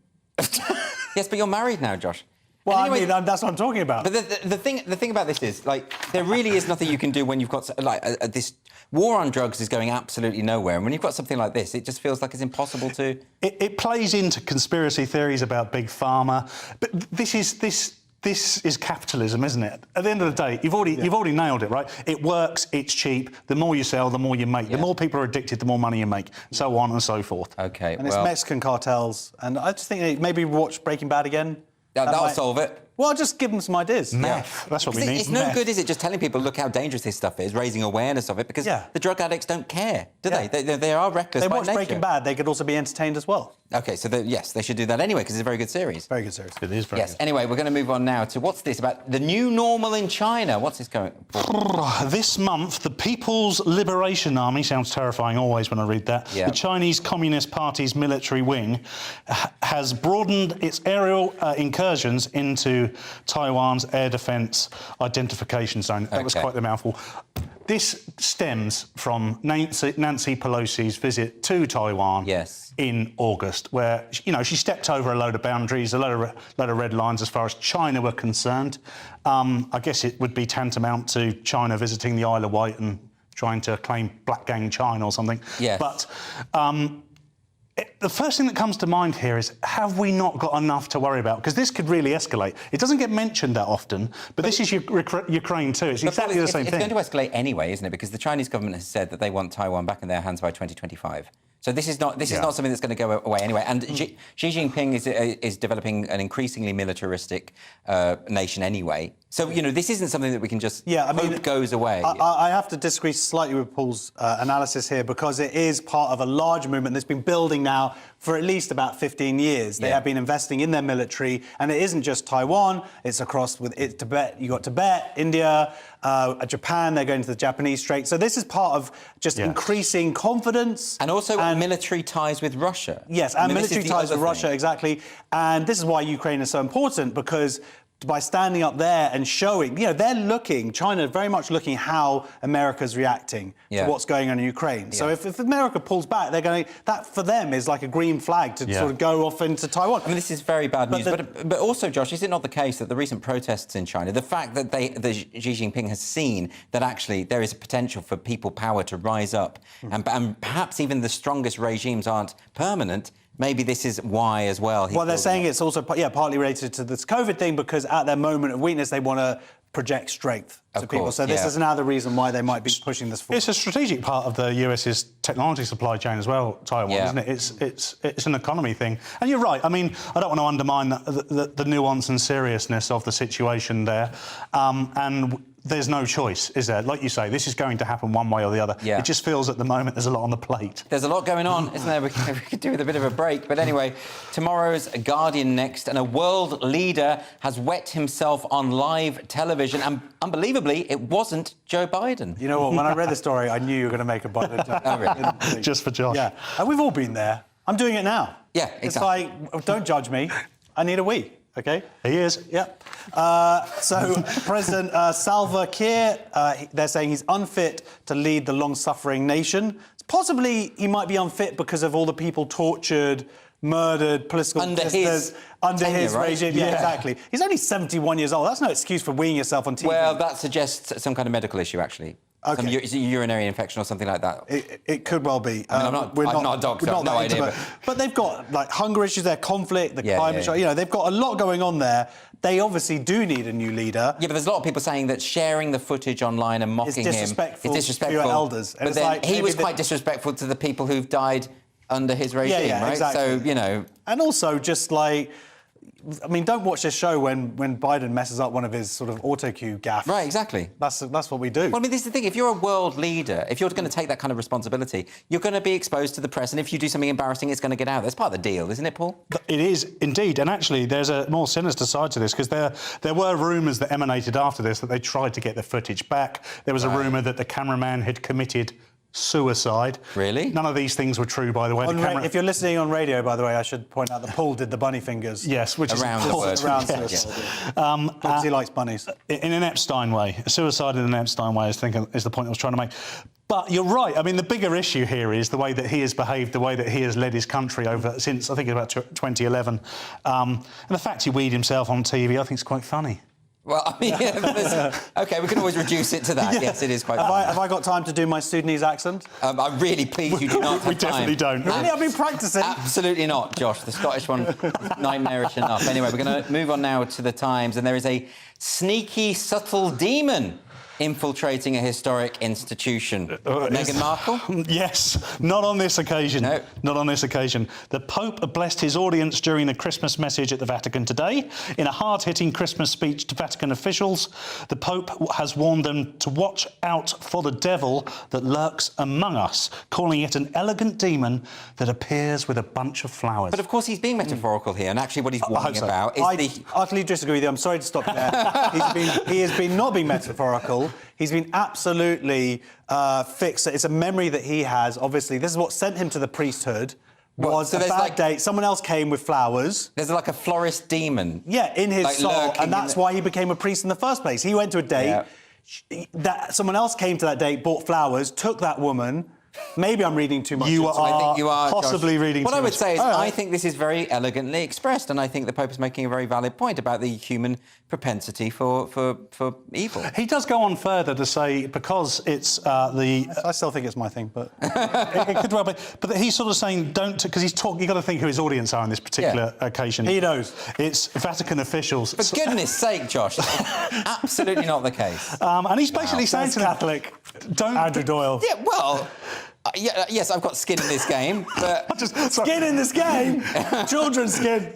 Yes, but you're married now, Josh.
Well, anyway, I mean, that's what I'm talking about.
But the thing about this is, like, there really is nothing you can do when you've got, like, this war on drugs is going absolutely nowhere. And when you've got something like this, it just feels like it's impossible to...
It plays into conspiracy theories about big pharma. But this is capitalism, isn't it? At the end of the day, you've already nailed it, right? It works, it's cheap. The more you sell, the more you make. The more people are addicted, the more money you make, so on and so forth.
Okay,
and it's Mexican cartels. And I just think maybe watch Breaking Bad again.
That'll solve it.
Well, just give them some ideas.
Meth. That's what we need.
It's no good, is it, just telling people, look how dangerous this stuff is, raising awareness of it, because the drug addicts don't care, do they? They are reckless by nature.
They watch Breaking Bad, they could also be entertained as well.
OK, so yes, they should do that anyway, because it's a very good series.
Very good series.
It is very good.
Anyway, we're going to move on now to what's this about the new normal in China. What's this going for?
This month, the People's Liberation Army, sounds terrifying always when I read that, the Chinese Communist Party's military wing has broadened its aerial incursions into Taiwan's air defence identification zone. That was quite the mouthful. This stems from Nancy Pelosi's visit to Taiwan in August, where she stepped over a load of boundaries, a load of red lines as far as China were concerned. I guess it would be tantamount to China visiting the Isle of Wight and trying to claim Black Gang China or something.
Yes.
But the first thing that comes to mind here is, have we not got enough to worry about? Because this could really escalate. It doesn't get mentioned that often, but this is Ukraine too. It's exactly the same thing.
It's going to escalate anyway, isn't it? Because the Chinese government has said that they want Taiwan back in their hands by 2025. So this is not something that's going to go away anyway. And Xi Jinping is developing an increasingly militaristic nation anyway. So, this isn't something that we can just hope goes away.
I have to disagree slightly with Paul's analysis here, because it is part of a large movement that's been building now for at least about 15 years. They have been investing in their military, and it isn't just Taiwan, it's across Tibet. You've got Tibet, India, Japan, they're going to the Japanese Strait. So this is part of just increasing confidence.
And also military ties with Russia.
Yes, and military ties with Russia, exactly. And this is why Ukraine is so important, because by standing up there and showing, they're looking, China very much looking how America's reacting to what's going on in Ukraine. So if America pulls back, that for them is like a green flag to sort of go off into Taiwan.
I mean, this is very bad news. But also, Josh, is it not the case that the recent protests in China, the fact that Xi Jinping has seen that actually there is a potential for people power to rise up, and perhaps even the strongest regimes aren't permanent, maybe this is why as well.
Well, they're saying it's also partly related to this COVID thing, because at their moment of weakness, they want to project strength to people. So this is another reason why they might be pushing this forward.
It's a strategic part of the US's technology supply chain as well, Taiwan, isn't it? It's an economy thing. And you're right. I mean, I don't want to undermine the nuance and seriousness of the situation there. And there's no choice, is there? Like you say, this is going to happen one way or the other.
Yeah.
It just feels at the moment there's a lot on the plate.
There's a lot going on, isn't there? We could do with a bit of a break. But anyway, tomorrow's Guardian next, and a world leader has wet himself on live television, and unbelievably, it wasn't Joe Biden.
You know what? When I read the story, I knew you were going to make a Biden joke.
Oh, really?
Just for Josh.
Yeah. And we've all been there. I'm doing it now.
Yeah, exactly.
It's like, don't judge me. I need a wee. Okay.
He is.
Yep. So President Salva Kiir, they're saying he's unfit to lead the long-suffering nation. Possibly he might be unfit because of all the people tortured, murdered, political prisoners under his regime. Yeah, exactly. He's only 71 years old. That's no excuse for weeing yourself on TV.
Well, that suggests some kind of medical issue, actually.
Okay.
Some urinary infection or something like that.
It could well be.
I'm not a doctor, I've no idea.
But they've got, like, hunger issues, their conflict, the climate change. You know, they've got a lot going on there. They obviously do need a new leader.
Yeah, but there's a lot of people saying that sharing the footage online and mocking him is disrespectful
to your elders.
But then he was quite disrespectful to the people who've died under his regime, right?
Exactly.
So, you know...
And also, just like... I mean, don't watch this show when Biden messes up one of his sort of auto-cue gaffes.
Right, exactly.
That's what we do.
Well, I mean, this is the thing. If you're a world leader, if you're going to take that kind of responsibility, you're going to be exposed to the press, and if you do something embarrassing, it's going to get out. That's part of the deal, isn't it, Paul?
It is, indeed. And actually, there's a more sinister side to this, because there were rumours that emanated after this that they tried to get the footage back. There was a rumour that the cameraman had committed suicide.
Really?
None of these things were true, by the way.
If you're listening on radio, by the way, I should point out that Paul did the bunny fingers.
Yes, which is
around the word.
Because he likes bunnies.
In an Epstein way. Suicide in an Epstein way is the point I was trying to make. But you're right. I mean, the bigger issue here is the way that he has behaved, the way that he has led his country since, I think, about 2011. And the fact he weed himself on TV, I think is quite funny.
Well, I mean, OK, we can always reduce it to that. Yes, it is quite funny.
Have I got time to do my Sudanese accent?
I'm really pleased you do not have
We definitely don't.
Really? I've been practising.
Absolutely not, Josh. The Scottish one is nightmarish enough. Anyway, we're going to move on now to the Times, and there is a sneaky, subtle demon infiltrating a historic institution. Meghan Markle?
Yes, not on this occasion.
No.
Not on this occasion. The Pope blessed his audience during the Christmas message at the Vatican today. In a hard-hitting Christmas speech to Vatican officials, the Pope has warned them to watch out for the devil that lurks among us, calling it an elegant demon that appears with a bunch of flowers.
But of course he's being metaphorical here, and actually what he's warning about is
I utterly disagree with you. I'm sorry to stop you there. He has been not being metaphorical. He's been absolutely fixed. It's a memory that he has. Obviously, this is what sent him to the priesthood. Was a bad date. Someone else came with flowers.
There's like a florist demon.
Yeah, in his soul, and that's why he became a priest in the first place. He went to a date. Yeah. That someone else came to that date, bought flowers, took that woman. Maybe I'm reading too much.
I think
you are
possibly
Josh.
reading
what
too
I would
much.
say is I think this is very elegantly expressed, and I think the Pope is making a very valid point about the human propensity for evil.
He does go on further to say, because it's
I still think it's my thing, but...
it could well be. But he's sort of saying, don't... Because you've got to think who his audience are on this particular occasion.
He knows.
It's Vatican officials.
For goodness sake, Josh, absolutely not the case.
And he's basically saying to
Catholic.
Don't...
Andrew Doyle.
Yeah, well... yes, I've got skin in this game, but...
Skin in this game? Children's skin.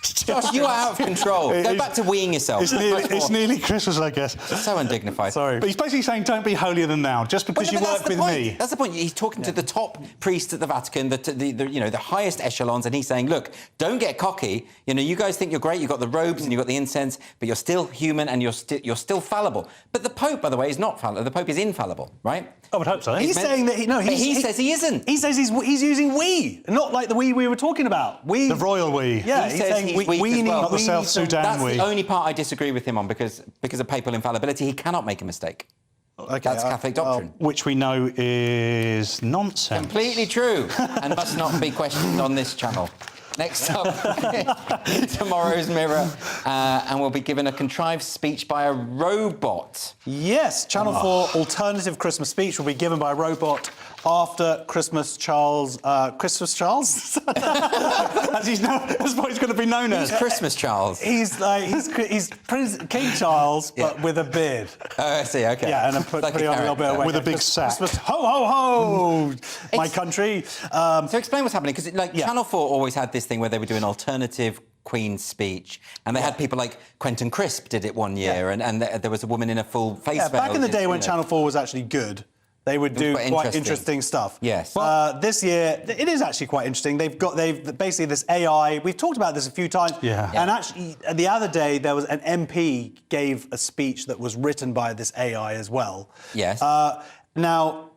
Josh, you are out of control. Go back to weeing yourself.
It's nearly Christmas, I guess.
So undignified.
Sorry.
But he's basically saying, don't be holier than thou, just because you work with me.
That's the point. He's talking to the top priests at the Vatican, the highest echelons, and he's saying, look, don't get cocky. You know, you guys think you're great, you've got the robes and you've got the incense, but you're still human and you're still fallible. But the Pope, by the way, is not fallible. The Pope is infallible, right?
I would hope so.
He's saying that
he says he isn't.
He says he's using we, not like the we were talking about. We,
the royal we.
Yeah,
he
he's
says
saying we
weak as
need.
well.
Not the South Sudan
That's
we.
the only part I disagree with him on because of papal infallibility. He cannot make a mistake.
Okay,
that's Catholic doctrine.
Which we know is nonsense.
Completely true, and must not be questioned on this channel. Next up, tomorrow's Mirror, and we'll be given a contrived speech by a robot.
Yes, Channel 4 alternative Christmas speech will be given by a robot after Christmas Charles. Christmas Charles?
That's what he's going to be known as.
Christmas Charles.
He's Prince King Charles, but with a beard.
Oh, I see. Okay.
Yeah, and putting on a little bit of weight.
With a big sack.
Christmas, ho ho ho! My country.
So explain what's happening, because Channel 4 always had this thing where they would do an alternative Queen's speech, and they had people like Quentin Crisp did it one year, and there was a woman in a full face veil.
Back in the day when Channel 4 was actually good, they would do quite interesting stuff.
Yes.
This year, it is actually quite interesting. They've basically this AI. We've talked about this a few times.
Yeah.
And actually, the other day, there was an MP gave a speech that was written by this AI as well.
Yes.
Now,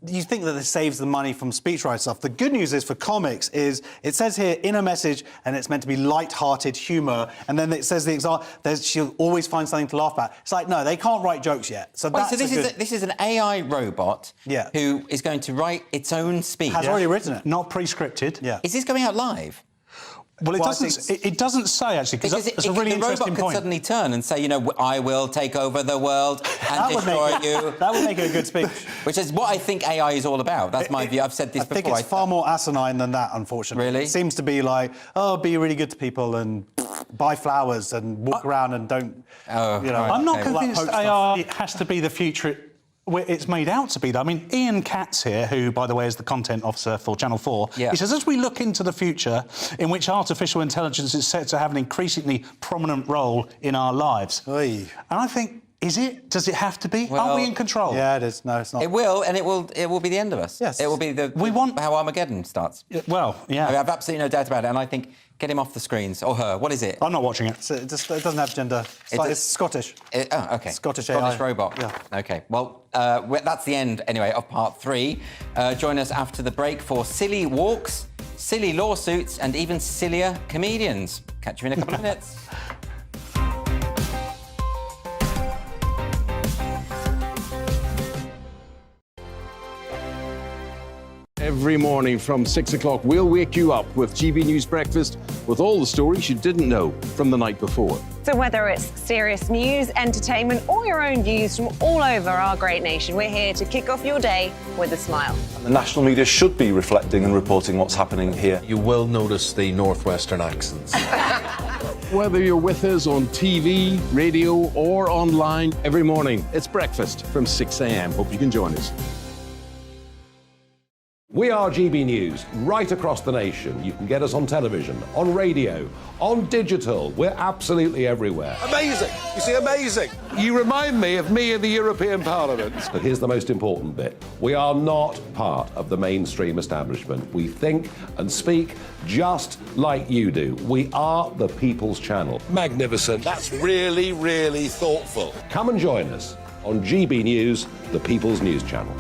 you think that this saves the money from speechwriter stuff. The good news is for comics is it says here in a message, and it's meant to be light-hearted humour, and then it says the example, she'll always find something to laugh at. It's like, no, they can't write jokes yet. So that's
this is an AI robot who is going to write its own speech.
Has already written it.
Not pre-scripted.
Yeah.
Is this going out live?
Well, it doesn't say, actually, because it's a really
the
interesting
robot could
point.
suddenly turn and say, you know, I will take over the world and destroy you.
That would make it a good speech.
Which is what I think AI is all about. That's my view. I've said this before.
I think it's far more asinine than that, unfortunately.
Really?
It seems to be like, oh, be really good to people and buy flowers and walk around and don't, you know...
I'm not convinced AI has to be the future it's made out to be. I mean, Ian Katz here, who, by the way, is the content officer for Channel 4, he says, as we look into the future in which artificial intelligence is set to have an increasingly prominent role in our lives. And I think, is it? Does it have to be?
Well,
are we in control?
Yeah, it is. No, it's not.
It will, and it will be the end of us.
Yes.
It will be how Armageddon starts.
Well, yeah.
I have absolutely no doubt about it, and I think get him off the screens, or her. What is it?
I'm not watching it.
It doesn't have gender. It's Scottish.
Okay.
Scottish AI.
Scottish robot.
Yeah.
OK, well, that's the end, anyway, of part 3. Join us after the break for silly walks, silly lawsuits, and even sillier comedians. Catch you in a couple of minutes.
Every morning from 6 o'clock, we'll wake you up with GB News Breakfast with all the stories you didn't know from the night before.
So whether it's serious news, entertainment, or your own views from all over our great nation, we're here to kick off your day with a smile.
The national media should be reflecting and reporting what's happening here.
You will notice the northwestern accents.
Whether you're with us on TV, radio, or online, every morning, it's breakfast from 6 a.m. Hope you can join us.
We are GB News, right across the nation. You can get us on television, on radio, on digital. We're absolutely everywhere.
Amazing! You see, amazing!
You remind me of me in the European Parliament. But here's the most important bit. We are not part of the mainstream establishment. We think and speak just like you do. We are the People's Channel.
Magnificent. That's really, really thoughtful.
Come and join us on GB News, the People's News Channel.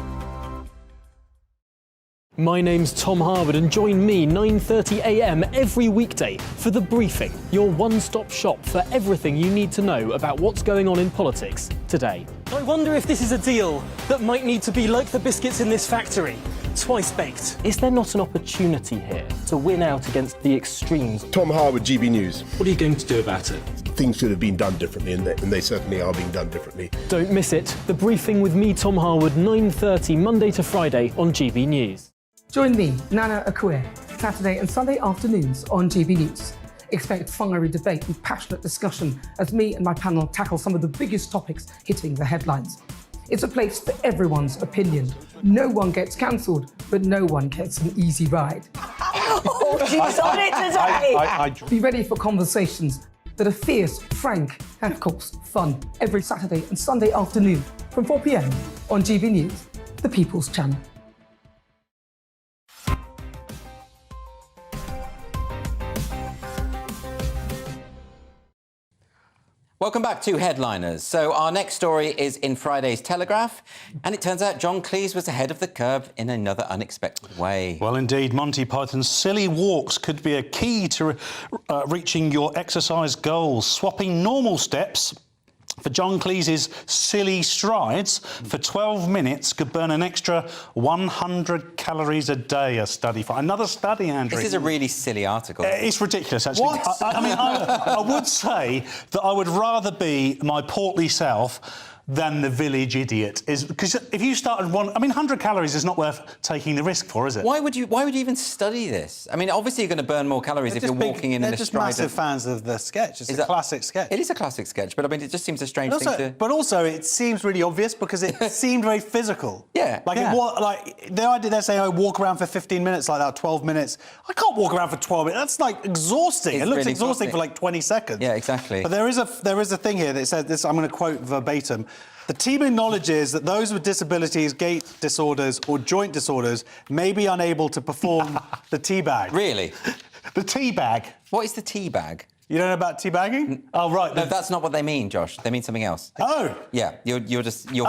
My name's Tom Harwood, and join me 9:30 a.m. every weekday for The Briefing, your one-stop shop for everything you need to know about what's going on in politics today.
I wonder if this is a deal that might need to be like the biscuits in this factory, twice baked.
Is there not an opportunity here to win out against the extremes?
Tom Harwood, GB News.
What are you going to do about it?
Things should have been done differently, and they certainly are being done differently.
Don't miss it. The Briefing with me, Tom Harwood, 9:30 Monday to Friday on GB News.
Join me, Nana Akue, Saturday and Sunday afternoons on GB News. Expect fiery debate and passionate discussion as me and my panel tackle some of the biggest topics hitting the headlines. It's a place for everyone's opinion. No one gets cancelled, but no one gets an easy ride.
Oh, she's on it today!
Be ready for conversations that are fierce, frank, and of course, fun. Every Saturday and Sunday afternoon from 4 p.m. on GB News, the People's Channel.
Welcome back to Headliners. So our next story is in Friday's Telegraph, and it turns out John Cleese was ahead of the curve in another unexpected way.
Well, indeed, Monty Python's silly walks could be a key to reaching your exercise goals. Swapping normal steps for John Cleese's silly strides for 12 minutes could burn an extra 100 calories a day, a study for. Another study, Andrew.
This is a really silly article.
It's ridiculous, actually.
What?
I would say that I would rather be my portly self than the village idiot. Because if you started 100 calories is not worth taking the risk for, is it?
Why would you even study this? I mean, obviously you're going to burn more calories if you're walking in a stride.
They're just massive fans of the sketch. It's a classic sketch.
It is a classic sketch, but I mean, it just seems a strange thing to...
But also, it seems really obvious because it seemed very physical.
Yeah.
The idea they're saying, walk around for 15 minutes like that, 12 minutes. I can't walk around for 12 minutes. That's like exhausting. It looks really exhausting for like 20 seconds.
Yeah, exactly.
But there is a thing here that says this. I'm going to quote verbatim. The team acknowledges that those with disabilities, gait disorders or joint disorders may be unable to perform the teabag.
Really?
The teabag.
What is the teabag?
You don't know about teabagging? Oh, right.
No, that's not what they mean, Josh. They mean something else.
Oh.
Yeah, your filthy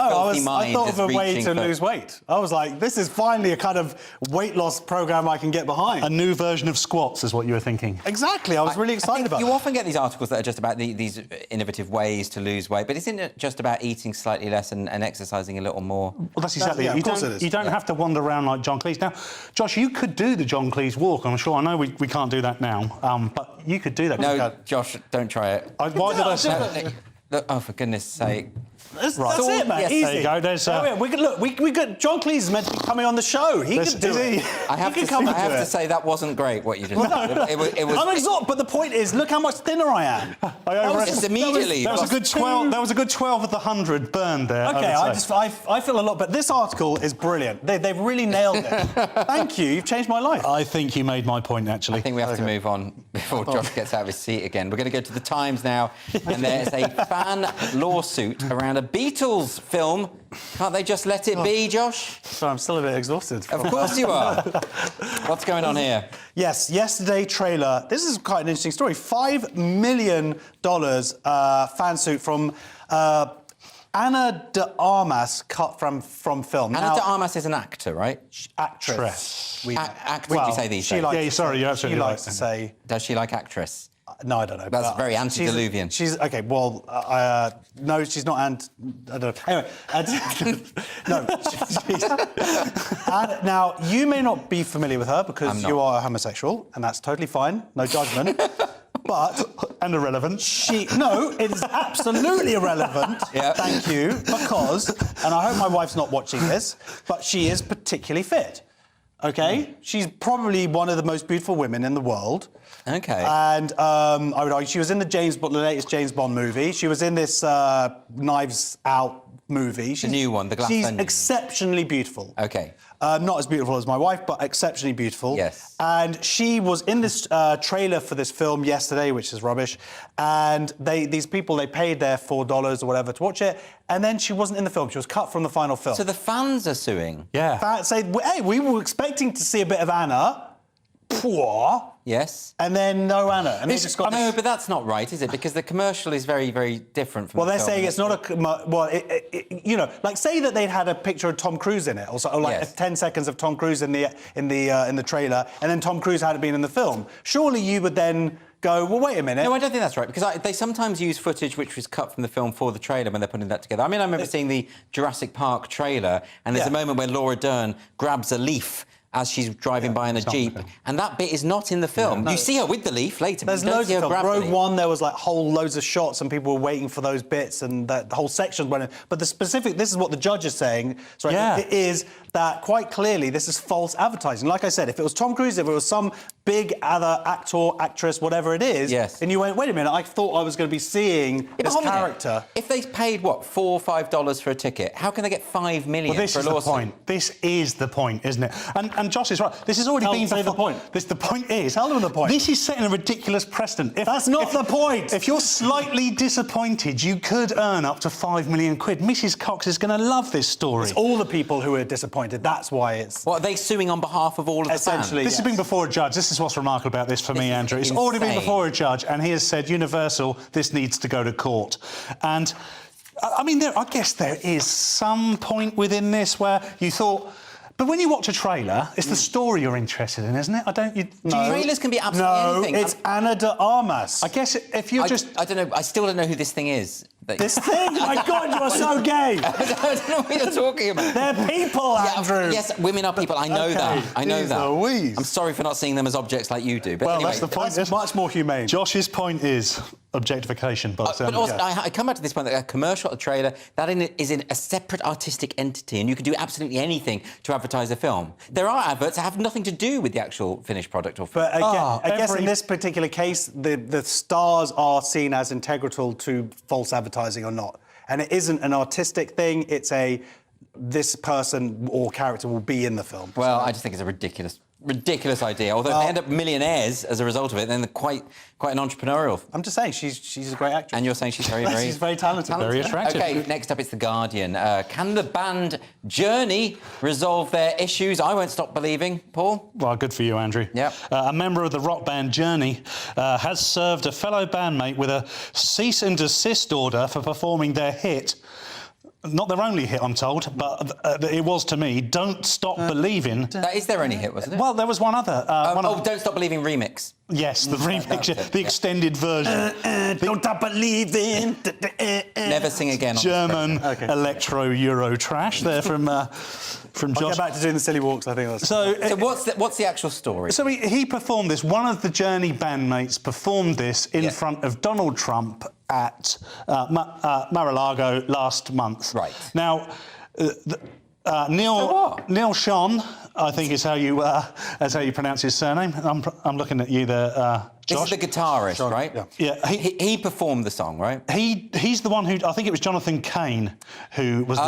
mind
I thought
is
of a way
reaching
to
for...
lose weight. I was like, this is finally a kind of weight loss program I can get behind.
A new version of squats is what you were thinking.
Exactly. I was really excited about
You
it.
often get these articles that are just about these innovative ways to lose weight, but isn't it just about eating slightly less and exercising a little more?
Well, that's exactly it. You don't
Yeah.
have to wander around like John Cleese. Now, Josh, you could do the John Cleese walk. I'm sure. I know we can't do that now, but you could do that.
No, Josh, don't try it.
Why did I say
that? Oh, for goodness sake.
That's it, mate.
Yes,
Easy.
there you
go. There's,
we got John Cleese is meant to be coming on the show. He could do it.
I have to say that wasn't great what you just did. It was.
I'm exhausted, but the point is, look how much thinner I am.
immediately.
That was a good 12. That was a good 12 of the 100 burned there.
Okay, I feel a lot, but this article is brilliant. They've really nailed it. Thank you. You've changed my life.
I think you made my point, actually.
I think we have to move on before Josh gets out of his seat again. We're going to go to the Times now, and there's a fan lawsuit around a Beatles film. Can't they just let it be, Josh?
Sorry, I'm still a bit exhausted.
Of course you are. What's going on here?
Yes, yesterday trailer. This is quite an interesting story. $5 million fan suit from Ana de Armas cut from film.
Ana de Armas is an actor, right?
Actress.
Actress, you say these days.
Yeah, sorry, you're absolutely right.
She likes to say...
Does she like actress?
No, I don't know.
That's very antediluvian.
She's okay. Well, no, she's not. I don't know. Anyway, no. Now, you may not be familiar with her because you are a homosexual, and that's totally fine. No judgment. But
and irrelevant.
It is absolutely irrelevant.
Yep.
Thank you, because, and I hope my wife's not watching this, but she is particularly fit. Okay, she's probably one of the most beautiful women in the world.
Okay.
And I would argue she was in the latest James Bond movie. She was in this Knives Out movie.
The new one, The Glass Onion.
She's exceptionally beautiful.
Okay.
Not as beautiful as my wife, but exceptionally beautiful.
Yes.
And she was in this trailer for this film yesterday, which is rubbish. And these people, they paid their $4 or whatever to watch it. And then she wasn't in the film. She was cut from the final film.
So the fans are suing?
Yeah.
Fans say, hey, we were expecting to see a bit of Anna. Poor.
Yes.
And then no Anna. And they just got
No, but that's not right, is it? Because the commercial is very, very different from
Well,
the
they're
film.
saying it's not a... Well, like, say that they'd had a picture of Tom Cruise in it, or like 10 seconds of Tom Cruise in the trailer, and then Tom Cruise hadn't been in the film. Surely you would then go, well, wait a minute.
No, I don't think that's right, because they sometimes use footage which was cut from the film for the trailer when they're putting that together. I mean, I remember seeing the Jurassic Park trailer, and there's a moment where Laura Dern grabs a leaf as she's driving by in a Jeep, and that bit is not in the film.
No.
You see her with the leaf later,
There's
but you don't
loads
see her
of
grab the
Rogue
leaf.
One, there was like loads of shots and people were waiting for those bits and the whole section went in. But this is what the judge is saying, it is that quite clearly this is false advertising. Like I said, if it was Tom Cruise, if it was some big other actor, actress, whatever it is, and you went, wait a minute, I thought I was going to be seeing this character.
If they paid, what, $4 or $5 for a ticket, how can they get $5 million
Well, this
for a
is the
lawsuit?
point. This is the point, isn't it? And Josh is right. This has already been...
the point.
The point is...
Tell them the point.
This is setting a ridiculous precedent.
That's not the point.
If you're slightly disappointed, you could earn up to £5 million. Mrs Cox is going to love this story.
It's all the people who are disappointed. That's why it's...
What, are they suing on behalf of all of the fans?
This has been before a judge. This is what's remarkable about this for me, Andrew. It's already been before a judge, and he has said, Universal, this needs to go to court. And, I mean, I guess there is some point within this where you thought... But when you watch a trailer, it's the story you're interested in, isn't it?
Trailers can be absolutely anything.
No, it's Ana de Armas.
I guess if you're
I don't know. I still don't know who this thing is.
This thing? My God, you're so gay.
I don't know what you're talking about.
They're people, Andrew.
Yes, women are people. I know that. I know
Jeez
that.
Louise.
I'm sorry for not seeing them as objects like you do. But
Well,
anyway,
that's the point.
That's much more humane.
Josh's point is objectification. But
also, I come back to this point that a commercial, a trailer, that is in a separate artistic entity, and you can do absolutely anything to advertise a film. There are adverts that have nothing to do with the actual finished product or film.
But again, I guess in this particular case, the stars are seen as integral to false advertising or not. And it isn't an artistic thing, it's this person or character will be in the film.
Well, I just think it's a ridiculous ridiculous idea. Although if they end up millionaires as a result of it, then they're quite an entrepreneurial.
I'm just saying, she's a great actress.
And you're saying she's very, very...
she's very talented.
Very attractive.
OK, next up it's The Guardian. Can the band Journey resolve their issues? I won't stop believing. Paul?
Well, good for you, Andrew.
Yep.
A member of the rock band Journey has served a fellow bandmate with a cease and desist order for performing their hit. Not their only hit, I'm told, but it was to me. Don't Stop Believing.
That is their only hit, wasn't it?
Well, there was one other.
Don't Stop Believing remix.
Yes, the remix, the extended version.
Don't Stop Believing.
Never sing again.
German electro-Euro trash there from Josh.
I'll get back to doing the silly walks, I think. That's
so what's the actual story?
So he performed this. One of the Journey bandmates performed this in front of Donald Trump at Mar-a-Lago last month.
Right.
Now, Neil Schon, I think is how you pronounce his surname. I'm looking at you there, Josh.
This is the guitarist, right?
Yeah.
He performed the song, right?
He's the one who, I think it was Jonathan Cain who was the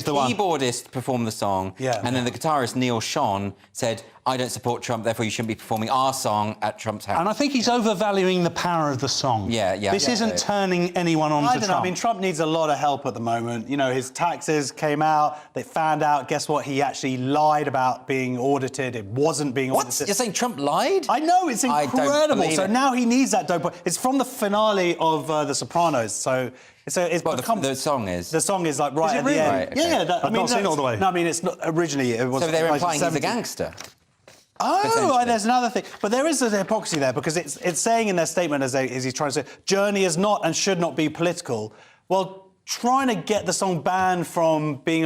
keyboardist performed the song, and then the guitarist Neil Schon said, I don't support Trump, therefore you shouldn't be performing our song at Trump's house.
And I think he's overvaluing the power of the song. This isn't turning anyone on to Trump.
I don't know. I mean, Trump needs a lot of help at the moment. You know, his taxes came out. They found out, guess what? He actually lied about being audited. It wasn't being audited.
What? You're saying Trump lied?
I know, it's incredible. So now he needs that dope. It's from the finale of The Sopranos. So it's become...
The song is?
The song is like right at the end.
Right, okay.
I've
not seen it all the way.
No, I mean, it's not... Originally, it was...
So they're implying he's a gangster?
Oh, there's another thing. But there is a hypocrisy there, because it's saying in their statement, as he's trying to say, Journey is not and should not be political. Well, trying to get the song banned from being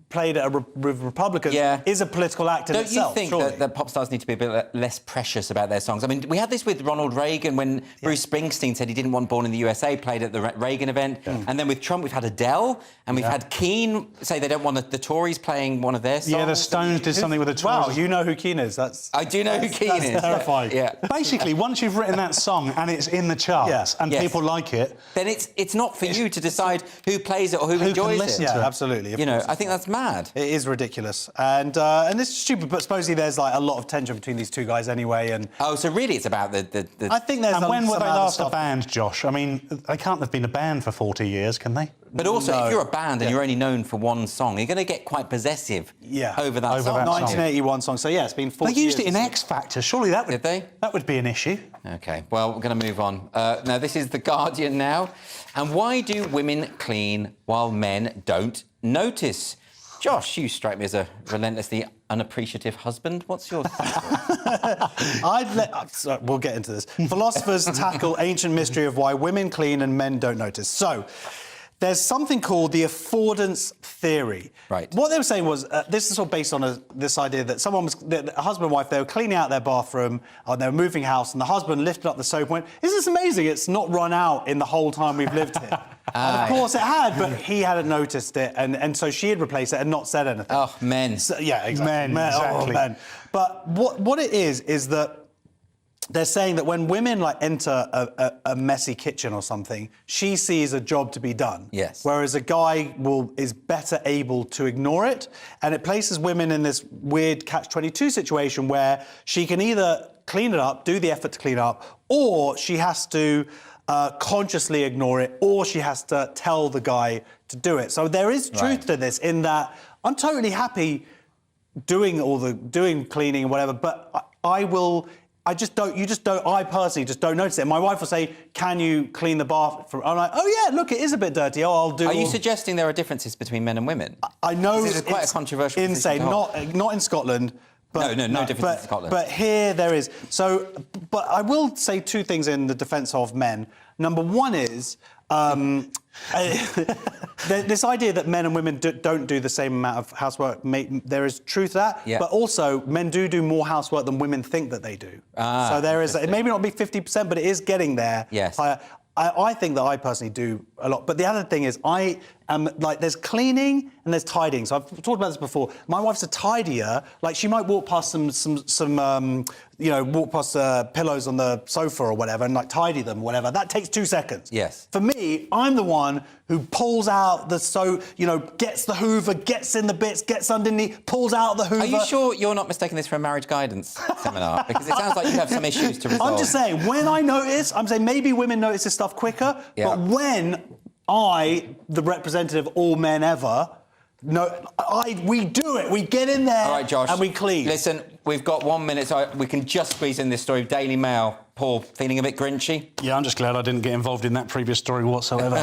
played at with Republicans is a political act in itself.
Don't you think that pop stars need to be a bit less precious about their songs? I mean, we had this with Ronald Reagan when Bruce Springsteen said he didn't want Born in the USA played at the Reagan event. And then with Trump, we've had Adele, and we've had Keane say they don't want the Tories playing one of their songs.
Yeah, the Stones did something with the Tories.
Wow, you know who Keane is.
I do know who Keane is.
That's terrifying.
Yeah.
Basically, once you've written that song and it's in the charts and people like it...
Then it's not for you to decide who plays it or who enjoys
can listen
it.
to it.
Absolutely.
You know, I think that's mad.
It is ridiculous, and this is stupid. But supposedly there's like a lot of tension between these two guys anyway. And
so really, it's about the...
I think there's.
And when were they last a band, Josh? I mean, they can't have been a band for 40 years, can they?
But also, if you're a band and you're only known for one song, you're going to get quite possessive over that song.
1981 song. So yeah, it's been 40
years. They used it in
since...
X Factor. Surely that would...
Did they?
That would be an issue.
OK, well, we're going to move on. Now, this is The Guardian now. And why do women clean while men don't notice? Josh, you strike me as a relentlessly unappreciative husband. What's your...
We'll get into this. Philosophers tackle ancient mystery of why women clean and men don't notice. So, there's something called the affordance theory.
Right.
What they were saying was, this is all based on this idea that a husband and wife, they were cleaning out their bathroom, and they were moving house, and the husband lifted up the soap and went, "Isn't this amazing? It's not run out in the whole time we've lived here." And of course it had, but he hadn't noticed it, and so she had replaced it and not said anything.
Oh, men.
So, yeah, exactly.
Men, exactly.
Oh, men. But what it is that they're saying that when women enter a messy kitchen or something, she sees a job to be done.
Yes.
Whereas a guy is better able to ignore it, and it places women in this weird catch-22 situation where she can either clean it up, do the effort to clean up, or she has to consciously ignore it, or she has to tell the guy to do it. So there is truth to this in that I'm totally happy doing cleaning and whatever, but I personally just don't notice it. My wife will say, "Can you clean the bath?" I'm like, "Oh yeah, look, it is a bit dirty. Oh, I'll do."
Are you suggesting there are differences between men and women?
I know
this is quite a controversial
insane. Not in Scotland. But,
no difference in Scotland.
But here there is. So, but I will say two things in the defence of men. Number one is this idea that men and women don't do the same amount of housework. There is truth to that.
Yeah.
But also, men do more housework than women think that they do. So there is. It may not be 50%, but it is getting there.
Yes.
I think that I personally do a lot. But the other thing is, Like, there's cleaning and there's tidying. So I've talked about this before. My wife's a tidier. Like, she might walk past walk past pillows on the sofa or whatever and, like, tidy them or whatever. That takes 2 seconds.
Yes.
For me, I'm the one who pulls out gets the Hoover, gets in the bits, gets underneath, pulls out the Hoover.
Are you sure you're not mistaking this for a marriage guidance seminar? Because it sounds like you have some issues to resolve.
I'm just saying, when I notice, I'm saying maybe women notice this stuff quicker, but when I, the representative of all men ever, we do it. We get in there.
All right, Josh,
and we clean.
Listen, we've got 1 minute, so we can just squeeze in this story. Daily Mail. Paul, feeling a bit grinchy?
Yeah, I'm just glad I didn't get involved in that previous story whatsoever.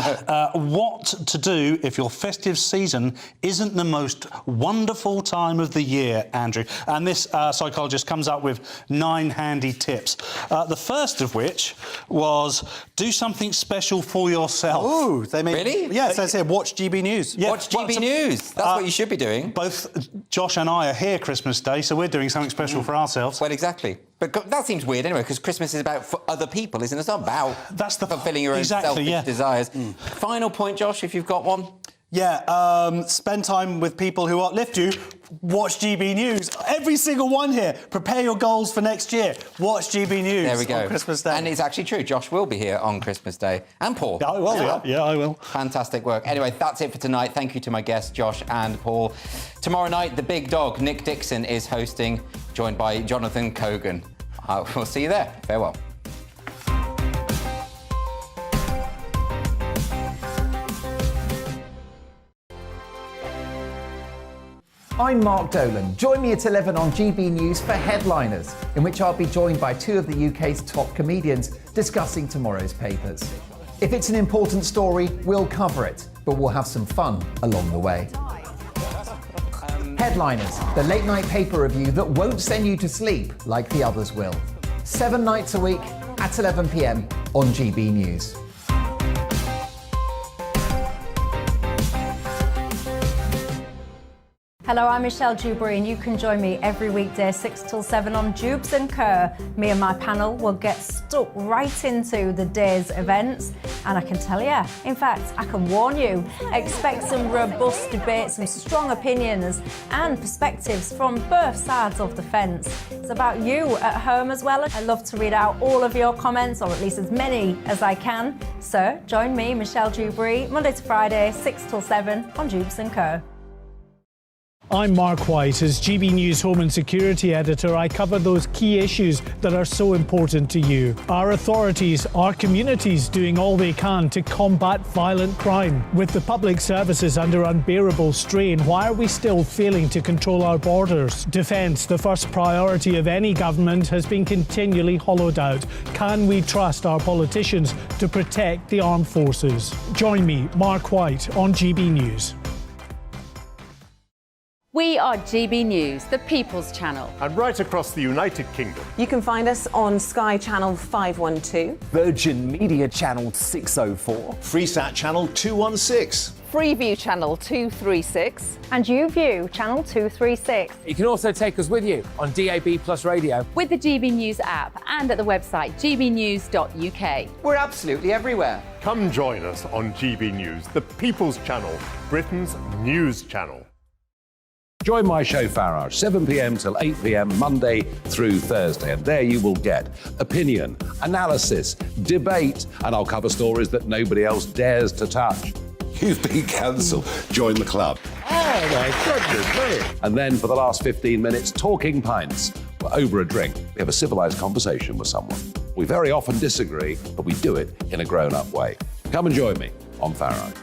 What to do if your festive season isn't the most wonderful time of the year, Andrew? And this psychologist comes up with 9 handy tips. The first of which was do something special for yourself.
Ooh,
Really?
Yeah, it says here, watch GB News.
Yeah, watch GB News. That's what you should be doing.
Both Josh and I are here Christmas Day, so we're doing something special for ourselves.
Well, exactly. But that seems weird anyway, because Christmas is about for other people, isn't it? It's not about fulfilling your own selfish desires. Final point, Josh, if you've got one.
Yeah, spend time with people who uplift you. Watch GB News. Every single one here. Prepare your goals for next year. Watch GB News.
There we go.
On Christmas Day.
And it's actually true. Josh will be here on Christmas Day. And Paul.
Yeah, I will. Yeah, I will.
Fantastic work. Anyway, that's it for tonight. Thank you to my guests, Josh and Paul. Tomorrow night, the big dog, Nick Dixon, is hosting, joined by Jonathan Cogan. We'll see you there. Farewell.
I'm Mark Dolan. Join me at 11 on GB News for Headliners, in which I'll be joined by 2 of the UK's top comedians discussing tomorrow's papers. If it's an important story, we'll cover it, but we'll have some fun along the way. Headliners, the late-night paper review that won't send you to sleep like the others will. 7 nights a week at 11 p.m. on GB News.
Hello, I'm Michelle Dewberry, and you can join me every weekday 6 till 7 on Jubes and Kerr. Me and my panel will get stuck right into the day's events, and I can tell you, in fact, I can warn you, expect some robust debate, some strong opinions and perspectives from both sides of the fence. It's about you at home as well. I love to read out all of your comments, or at least as many as I can. So join me, Michelle Dewberry, Monday to Friday, 6 till 7 on Jubes and Kerr.
I'm Mark White. As GB News Home and Security Editor, I cover those key issues that are so important to you. Our authorities, our communities doing all they can to combat violent crime. With the public services under unbearable strain, why are we still failing to control our borders? Defence, the first priority of any government, has been continually hollowed out. Can we trust our politicians to protect the armed forces? Join me, Mark White, on GB News.
We are GB News, the People's Channel.
And right across the United Kingdom.
You can find us on Sky Channel 512,
Virgin Media Channel 604,
Freesat Channel 216,
Freeview Channel 236,
and YouView Channel 236.
You can also take us with you on DAB Plus Radio,
with the GB News app and at the website gbnews.uk.
We're absolutely everywhere.
Come join us on GB News, the People's Channel, Britain's news channel.
Join my show Farage, 7 p.m. till 8 p.m. Monday through Thursday, and there you will get opinion, analysis, debate, and I'll cover stories that nobody else dares to touch.
You've been cancelled. Join the club.
Oh my goodness me! And then for the last 15 minutes, talking pints. We're over a drink. We have a civilised conversation with someone. We very often disagree, but we do it in a grown-up way. Come and join me on Farage.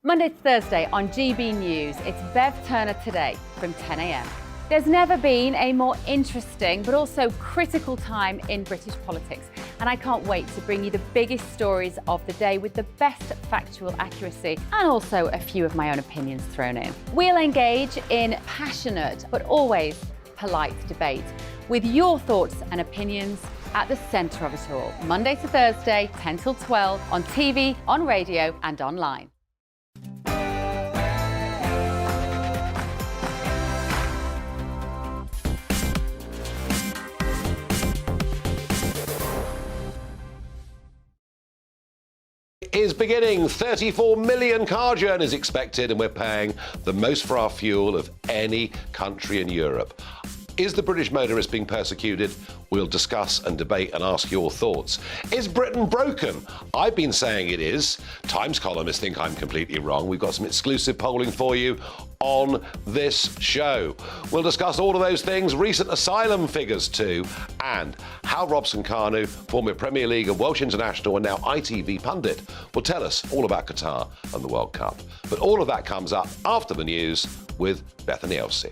Monday to Thursday on GB News, it's Bev Turner Today from 10 a.m. There's never been a more interesting but also critical time in British politics, and I can't wait to bring you the biggest stories of the day with the best factual accuracy and also a few of my own opinions thrown in. We'll engage in passionate but always polite debate with your thoughts and opinions at the centre of it all. Monday to Thursday, 10 till 12 on TV, on radio and online.
beginning. 34 million car journeys expected, and we're paying the most for our fuel of any country in Europe. Is the British motorist being persecuted? We'll discuss and debate and ask your thoughts. Is Britain broken? I've been saying it is. Times columnists think I'm completely wrong. We've got some exclusive polling for you on this show. We'll discuss all of those things, recent asylum figures too, and how Robson Kanu, former Premier League and Welsh international and now ITV pundit, will tell us all about Qatar and the World Cup. But all of that comes up after the news with Bethany Elsey.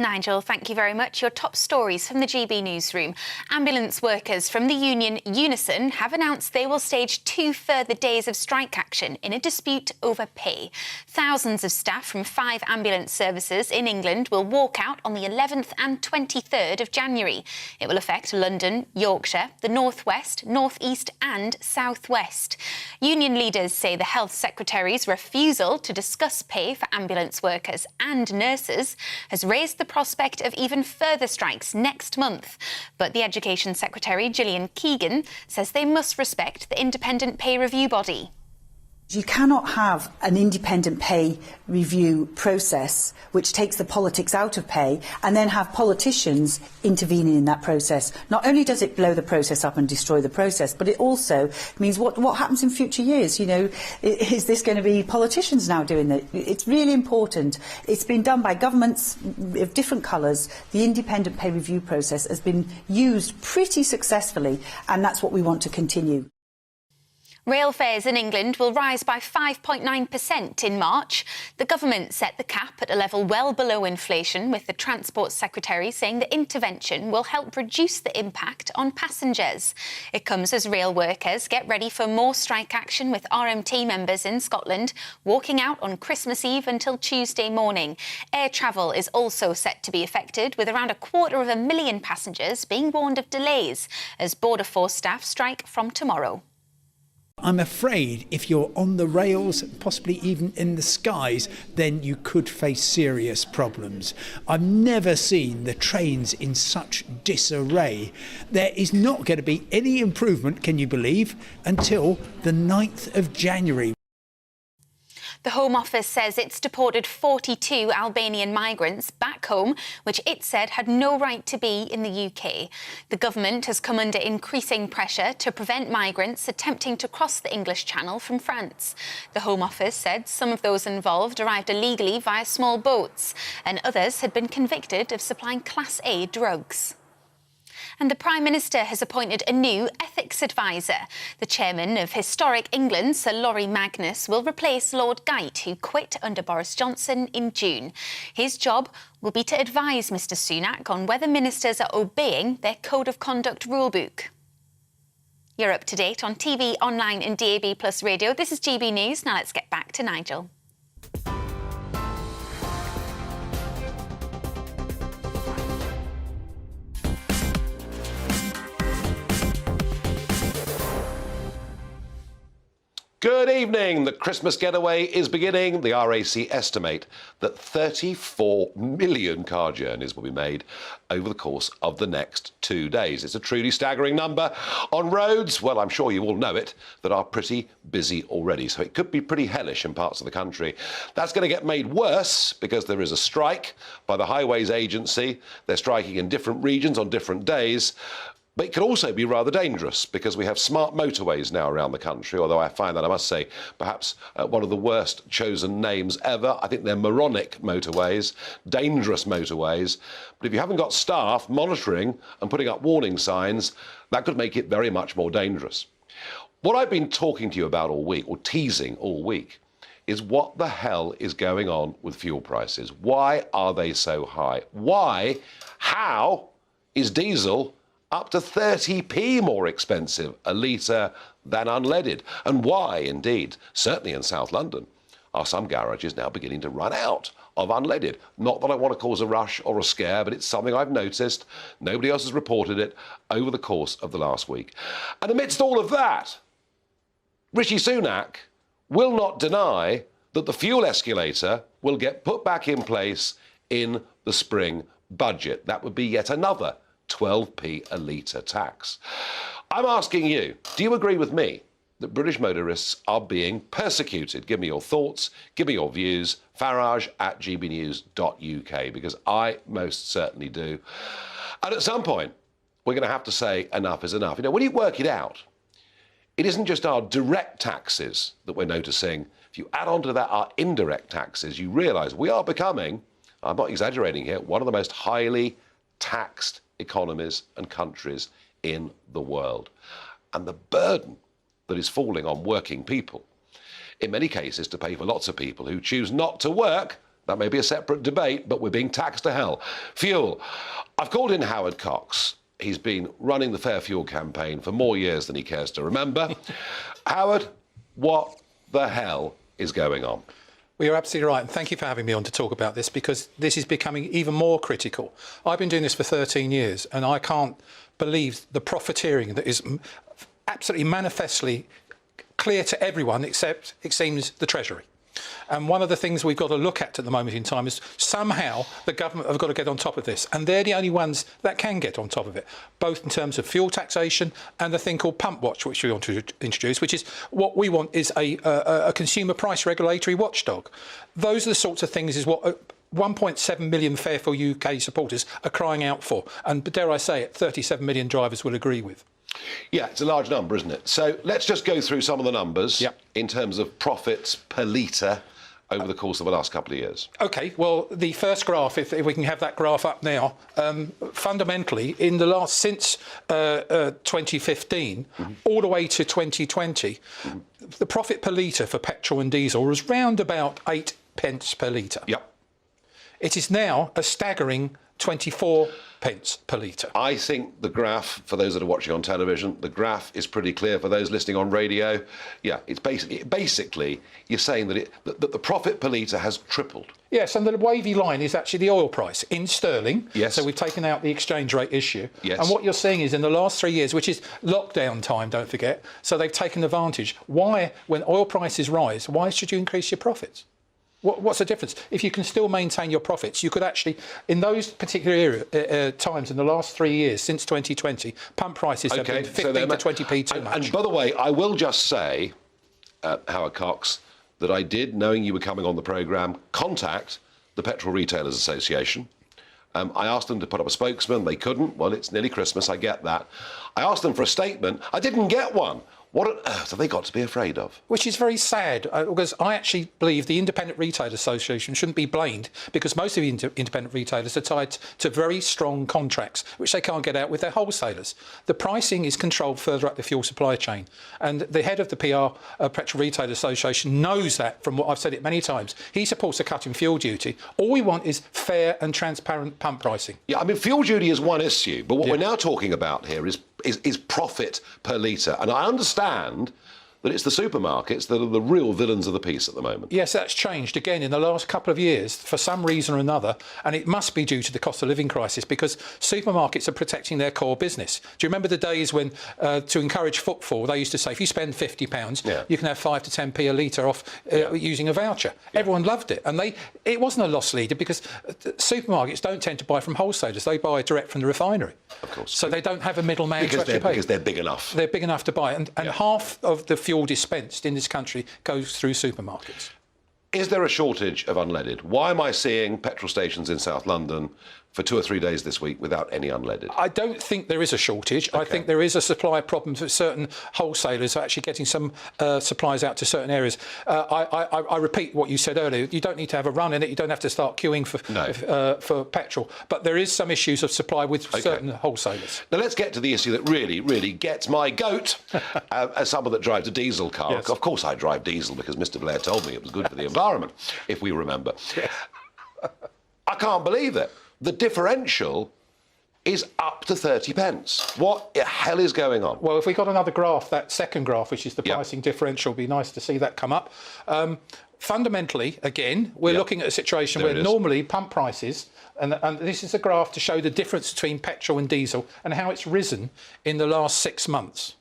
Nigel, thank you very much. Your top stories from the GB newsroom. Ambulance workers from the union Unison have announced they will stage 2 further days of strike action in a dispute over pay. Thousands of staff from 5 ambulance services in England will walk out on the 11th and 23rd of January. It will affect London, Yorkshire, the North West, North East and South West. Union leaders say the Health Secretary's refusal to discuss pay for ambulance workers and nurses has raised the prospect of even further strikes next month. But the Education Secretary, Gillian Keegan, says they must respect the independent pay review body.
You cannot have an independent pay review process which takes the politics out of pay and then have politicians intervening in that process. Not only does it blow the process up and destroy the process, but it also means what happens in future years. You know, is this going to be politicians now doing that? It's really important. It's been done by governments of different colours. The independent pay review process has been used pretty successfully, and that's what we want to continue.
Rail fares in England will rise by 5.9% in March. The government set the cap at a level well below inflation, with the Transport Secretary saying the intervention will help reduce the impact on passengers. It comes as rail workers get ready for more strike action, with RMT members in Scotland walking out on Christmas Eve until Tuesday morning. Air travel is also set to be affected, with around 250,000 passengers being warned of delays as Border Force staff strike from tomorrow.
I'm afraid if you're on the rails, possibly even in the skies, then you could face serious problems. I've never seen the trains in such disarray. There is not going to be any improvement, can you believe, until the 9th of January.
The Home Office says it's deported 42 Albanian migrants back home, which it said had no right to be in the UK. The government has come under increasing pressure to prevent migrants attempting to cross the English Channel from France. The Home Office said some of those involved arrived illegally via small boats, and others had been convicted of supplying Class A drugs. And the Prime Minister has appointed a new ethics advisor. The chairman of Historic England, Sir Laurie Magnus, will replace Lord Geit, who quit under Boris Johnson in June. His job will be to advise Mr Sunak on whether ministers are obeying their Code of Conduct rulebook. You're up to date on TV, online and DAB+ radio. This is GB News. Now let's get back to Nigel.
Good evening. The Christmas getaway is beginning. The RAC estimate that 34 million car journeys will be made over the course of the next 2 days. It's a truly staggering number on roads, well, I'm sure you all know it, that are pretty busy already. So it could be pretty hellish in parts of the country. That's going to get made worse because there is a strike by the Highways Agency. They're striking in different regions on different days. But it can also be rather dangerous because we have smart motorways now around the country, although I find that, I must say, perhaps one of the worst chosen names ever. I think they're moronic motorways, dangerous motorways. But if you haven't got staff monitoring and putting up warning signs, that could make it very much more dangerous. What I've been talking to you about all week, or teasing all week, is what the hell is going on with fuel prices? Why are they so high? How is diesel up to 30p more expensive a litre than unleaded? And why, indeed, certainly in South London, are some garages now beginning to run out of unleaded? Not that I want to cause a rush or a scare, but it's something I've noticed. Nobody else has reported it over the course of the last week. And amidst all of that, Rishi Sunak will not deny that the fuel escalator will get put back in place in the spring budget. That would be yet another 12p a litre tax. I'm asking you, do you agree with me that British motorists are being persecuted? Give me your thoughts, give me your views. Farage@gbnews.uk, because I most certainly do. And at some point, we're going to have to say enough is enough. You know, when you work it out, it isn't just our direct taxes that we're noticing. If you add on to that our indirect taxes, you realise we are becoming, I'm not exaggerating here, one of the most highly taxed economies and countries in the world. And the burden that is falling on working people, in many cases to pay for lots of people who choose not to work, that may be a separate debate, but we're being taxed to hell. Fuel. I've called in Howard Cox. He's been running the Fair Fuel campaign for more years than he cares to remember. Howard, what the hell is going on?
Well, you're absolutely right, and thank you for having me on to talk about this, because this is becoming even more critical. I've been doing this for 13 years, and I can't believe the profiteering that is absolutely manifestly clear to everyone except, it seems, the Treasury. And one of the things we've got to look at the moment in time is somehow the government have got to get on top of this. And they're the only ones that can get on top of it, both in terms of fuel taxation and the thing called Pump Watch, which we want to introduce, which is what we want is a consumer price regulatory watchdog. Those are the sorts of things is what 1.7 million Fair Fuel UK supporters are crying out for. And dare I say it, 37 million drivers will agree with.
Yeah, it's a large number, isn't it? So let's just go through some of the numbers in terms of profits per litre over the course of the last couple of years.
OK, well, the first graph, if we can have that graph up now, fundamentally, in the last, since 2015, all the way to 2020, the profit per litre for petrol and diesel was round about 8 pence per litre.
Yep.
It is now a staggering 24 pence per litre.
I think the graph, for those that are watching on television, the graph is pretty clear. For those listening on radio, yeah, it's basically you're saying that that the profit per litre has tripled.
Yes, and the wavy line is actually the oil price in sterling.
Yes.
So we've taken out the exchange rate issue.
Yes.
And what you're seeing is in the last 3 years, which is lockdown time, don't forget, so they've taken advantage. Why, when oil prices rise, why should you increase your profits? What's the difference? If you can still maintain your profits, you could actually, in those particular times in the last 3 years, since 2020, pump prices have been 15 to 20p too much.
And by the way, I will just say, Howard Cox, that I did, knowing you were coming on the programme, contact the Petrol Retailers Association. I asked them to put up a spokesman. They couldn't. Well, it's nearly Christmas. I get that. I asked them for a statement. I didn't get one. What on earth have they got to be afraid of?
Which is very sad, because I actually believe the Independent Retailers Association shouldn't be blamed, because most of the independent retailers are tied to very strong contracts, which they can't get out with their wholesalers. The pricing is controlled further up the fuel supply chain. And the head of the Petrol Retailers Association knows that from what I've said it many times. He supports a cut in fuel duty. All we want is fair and transparent pump pricing.
Yeah, I mean, fuel duty is one issue, but what we're now talking about here is profit per litre. And I understand that it's the supermarkets that are the real villains of the piece at the moment.
Yes, that's changed again in the last couple of years for some reason or another, and it must be due to the cost of living crisis, because supermarkets are protecting their core business. Do you remember the days when, to encourage footfall, they used to say if you spend £50, you can have 5 to 10p a litre off using a voucher? Everyone loved it, and it wasn't a loss leader, because supermarkets don't tend to buy from wholesalers, they buy direct from the refinery.
Of course.
So they don't have a middleman
because
to actually pay.
Because they're big enough.
They're big enough to buy, and half of the fuel dispensed in this country goes through supermarkets.
Is there a shortage of unleaded? Why am I seeing petrol stations in South London for 2 or 3 days this week without any unleaded?
I don't think there is a shortage. I think there is a supply problem for certain wholesalers actually getting some supplies out to certain areas. I repeat what you said earlier. You don't need to have a run in it. You don't have to start queuing for petrol. But there is some issues of supply with certain wholesalers.
Now let's get to the issue that really, really gets my goat as someone that drives a diesel car.
Yes.
Of course I drive diesel because Mr. Blair told me it was good for the environment, if we remember.
Yes.
I can't believe it. The differential is up to 30 pence. What the hell is going on?
Well, if we got another graph, that second graph, which is the pricing differential, it'd be nice to see that come up. Fundamentally, again, we're looking at a situation where normally pump prices, and this is a graph to show the difference between petrol and diesel and how it's risen in the last 6 months.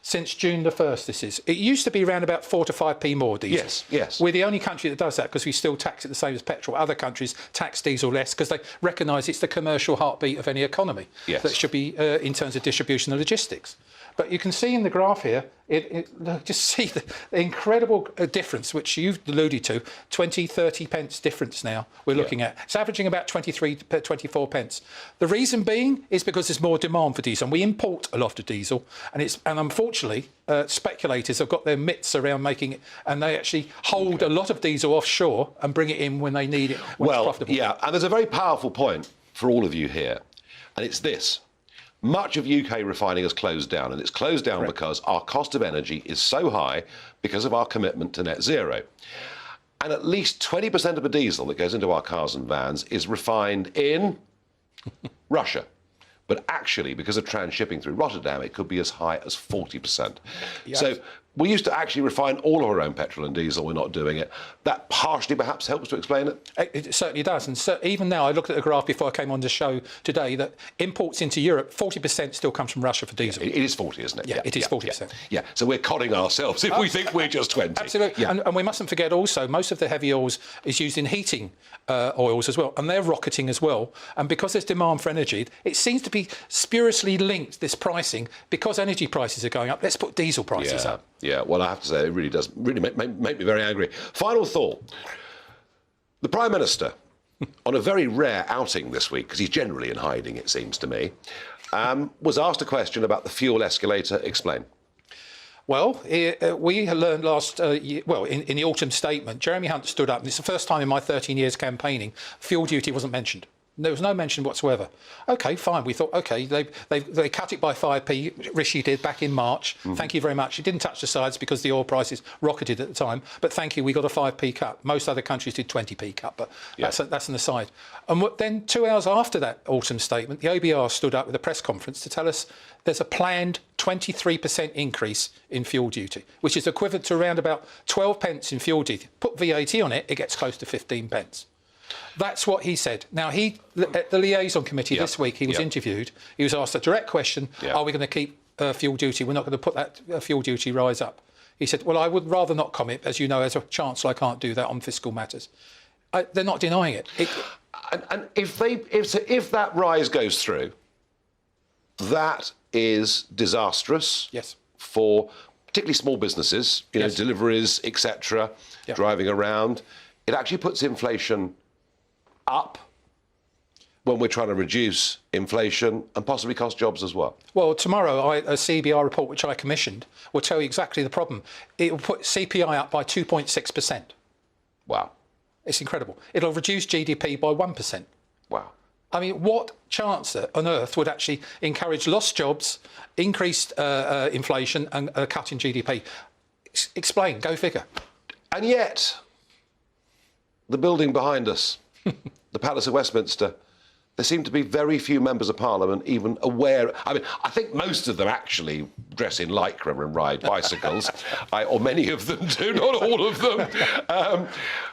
since June the 1st, this is. It used to be around about 4 to 5p more diesel.
Yes, yes.
We're the only country that does that because we still tax it the same as petrol. Other countries tax diesel less because they recognise it's the commercial heartbeat of any economy.
Yes.
That should be in terms of distribution and logistics. But you can see in the graph here, just see the incredible difference, which you've alluded to, 20, 30 pence difference now we're looking at. It's averaging about 23, 24 pence. The reason being is because there's more demand for diesel. And we import a lot of diesel, and unfortunately, speculators have got their mitts around making it, and they actually hold a lot of diesel offshore and bring it in when they need it, when it's profitable.
Yeah, and there's a very powerful point for all of you here, and it's this. Much of UK refining has closed down, and it's closed down because our cost of energy is so high because of our commitment to net zero. And at least 20% of the diesel that goes into our cars and vans is refined in Russia. But actually, because of transshipping through Rotterdam, it could be as high as 40%. Yes. So we used to actually refine all of our own petrol and diesel. We're not doing it. That partially perhaps helps to explain it.
It certainly does. And so even now, I looked at the graph before I came on the show today, that imports into Europe, 40% still comes from Russia for diesel.
It is 40, isn't it?
Yeah, it is 40%.
Yeah, so we're conning ourselves if we think we're just 20.
Absolutely. Yeah. And we mustn't forget also, most of the heavy oils is used in heating oils as well, and they're rocketing as well. And because there's demand for energy, it seems to be spuriously linked, this pricing, because energy prices are going up. Let's put diesel prices up.
Yeah, well, I have to say, it really does make me very angry. Final thought. The Prime Minister, on a very rare outing this week, because he's generally in hiding, it seems to me, was asked a question about the fuel escalator. Explain.
Well, we learned last year, in the autumn statement, Jeremy Hunt stood up, and it's the first time in my 13 years campaigning, fuel duty wasn't mentioned. There was no mention whatsoever. OK, fine. We thought, OK, they cut it by 5p. Rishi did back in March. Thank you very much. It didn't touch the sides because the oil prices rocketed at the time. But thank you, we got a 5p cut. Most other countries did 20p cut, but that's an aside. And then 2 hours after that autumn statement, the OBR stood up with a press conference to tell us there's a planned 23% increase in fuel duty, which is equivalent to around about 12 pence in fuel duty. Put VAT on it, it gets close to 15 pence. That's what he said. Now, at the liaison committee this week, he was interviewed. He was asked a direct question, are we going to keep fuel duty? We're not going to put that fuel duty rise up. He said, well, I would rather not comment. As you know, as a chancellor, I can't do that on fiscal matters. They're not denying it.
And if that rise goes through, that is disastrous for particularly small businesses, you know, deliveries, etc., driving around. It actually puts inflation up when we're trying to reduce inflation and possibly cost jobs as well.
Well, tomorrow, a CBR report which I commissioned will tell you exactly the problem. It will put CPI up by 2.6%.
Wow.
It's incredible. It'll reduce GDP by 1%.
Wow.
I mean, what chancellor on earth would actually encourage lost jobs, increased inflation and a cut in GDP? Explain, go figure.
And yet, the building behind us, the Palace of Westminster, there seem to be very few members of Parliament even aware. I mean, I think most of them actually dress in lycra and ride bicycles, or many of them do, not all of them.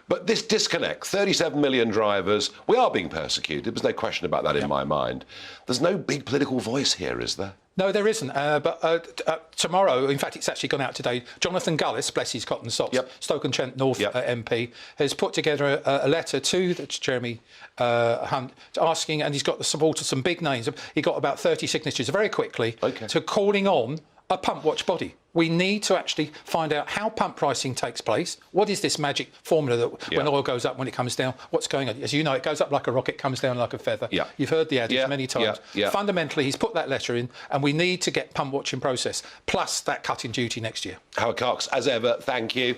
But this disconnect, 37 million drivers, we are being persecuted. There's no question about that in my mind. There's no big political voice here, is there?
No, there isn't. But tomorrow, in fact, it's actually gone out today. Jonathan Gullis, bless his cotton socks, Stoke-on-Trent North MP, has put together a letter to Jeremy Hunt asking, and he's got the support of some big names. He got about 30 signatures very quickly to calling on a pump watch body. We need to actually find out how pump pricing takes place. What is this magic formula that when oil goes up, when it comes down, what's going on? As you know, it goes up like a rocket, comes down like a feather. You've heard the adage many times. Fundamentally, he's put that letter in, and we need to get pump watching process, plus that cut in duty next year.
Howard Cox, as ever, thank you.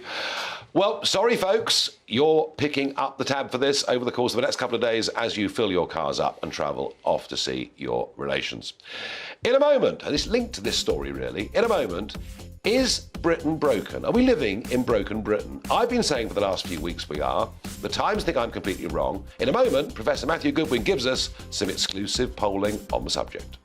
Well, sorry, folks, you're picking up the tab for this over the course of the next couple of days as you fill your cars up and travel off to see your relations. In a moment, and it's linked to this story really, in a moment, is Britain broken? Are we living in broken Britain? I've been saying for the last few weeks we are. The Times think I'm completely wrong. In a moment, Professor Matthew Goodwin gives us some exclusive polling on the subject.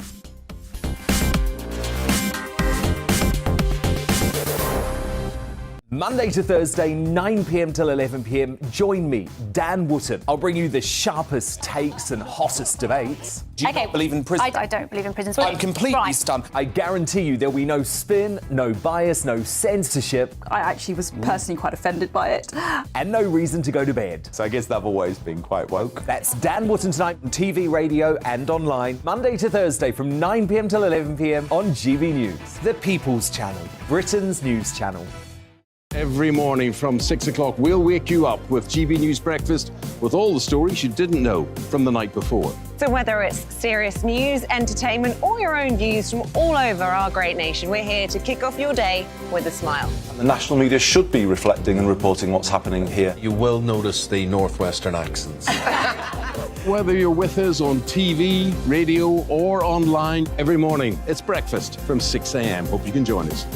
Monday to Thursday, 9 p.m. till 11 p.m. Join me, Dan Wootton. I'll bring you the sharpest takes and hottest debates.
Do you not believe in prison?
I don't believe in prisons.
I'm completely stunned.
I guarantee you there'll be no spin, no bias, no censorship.
I actually was personally quite offended by it.
And no reason to go to bed.
So I guess they've always been quite woke.
That's Dan Wootton tonight on TV, radio and online. Monday to Thursday from 9 p.m. till 11 p.m. on GB News. The People's Channel, Britain's news channel.
Every morning from 6 o'clock, we'll wake you up with GB News Breakfast with all the stories you didn't know from the night before.
So whether it's serious news, entertainment, or your own views from all over our great nation, we're here to kick off your day with a smile.
The national media should be reflecting and reporting what's happening here.
You will notice the northwestern accents.
Whether you're with us on TV, radio, or online, every morning, it's breakfast from 6 a.m. Hope you can join us.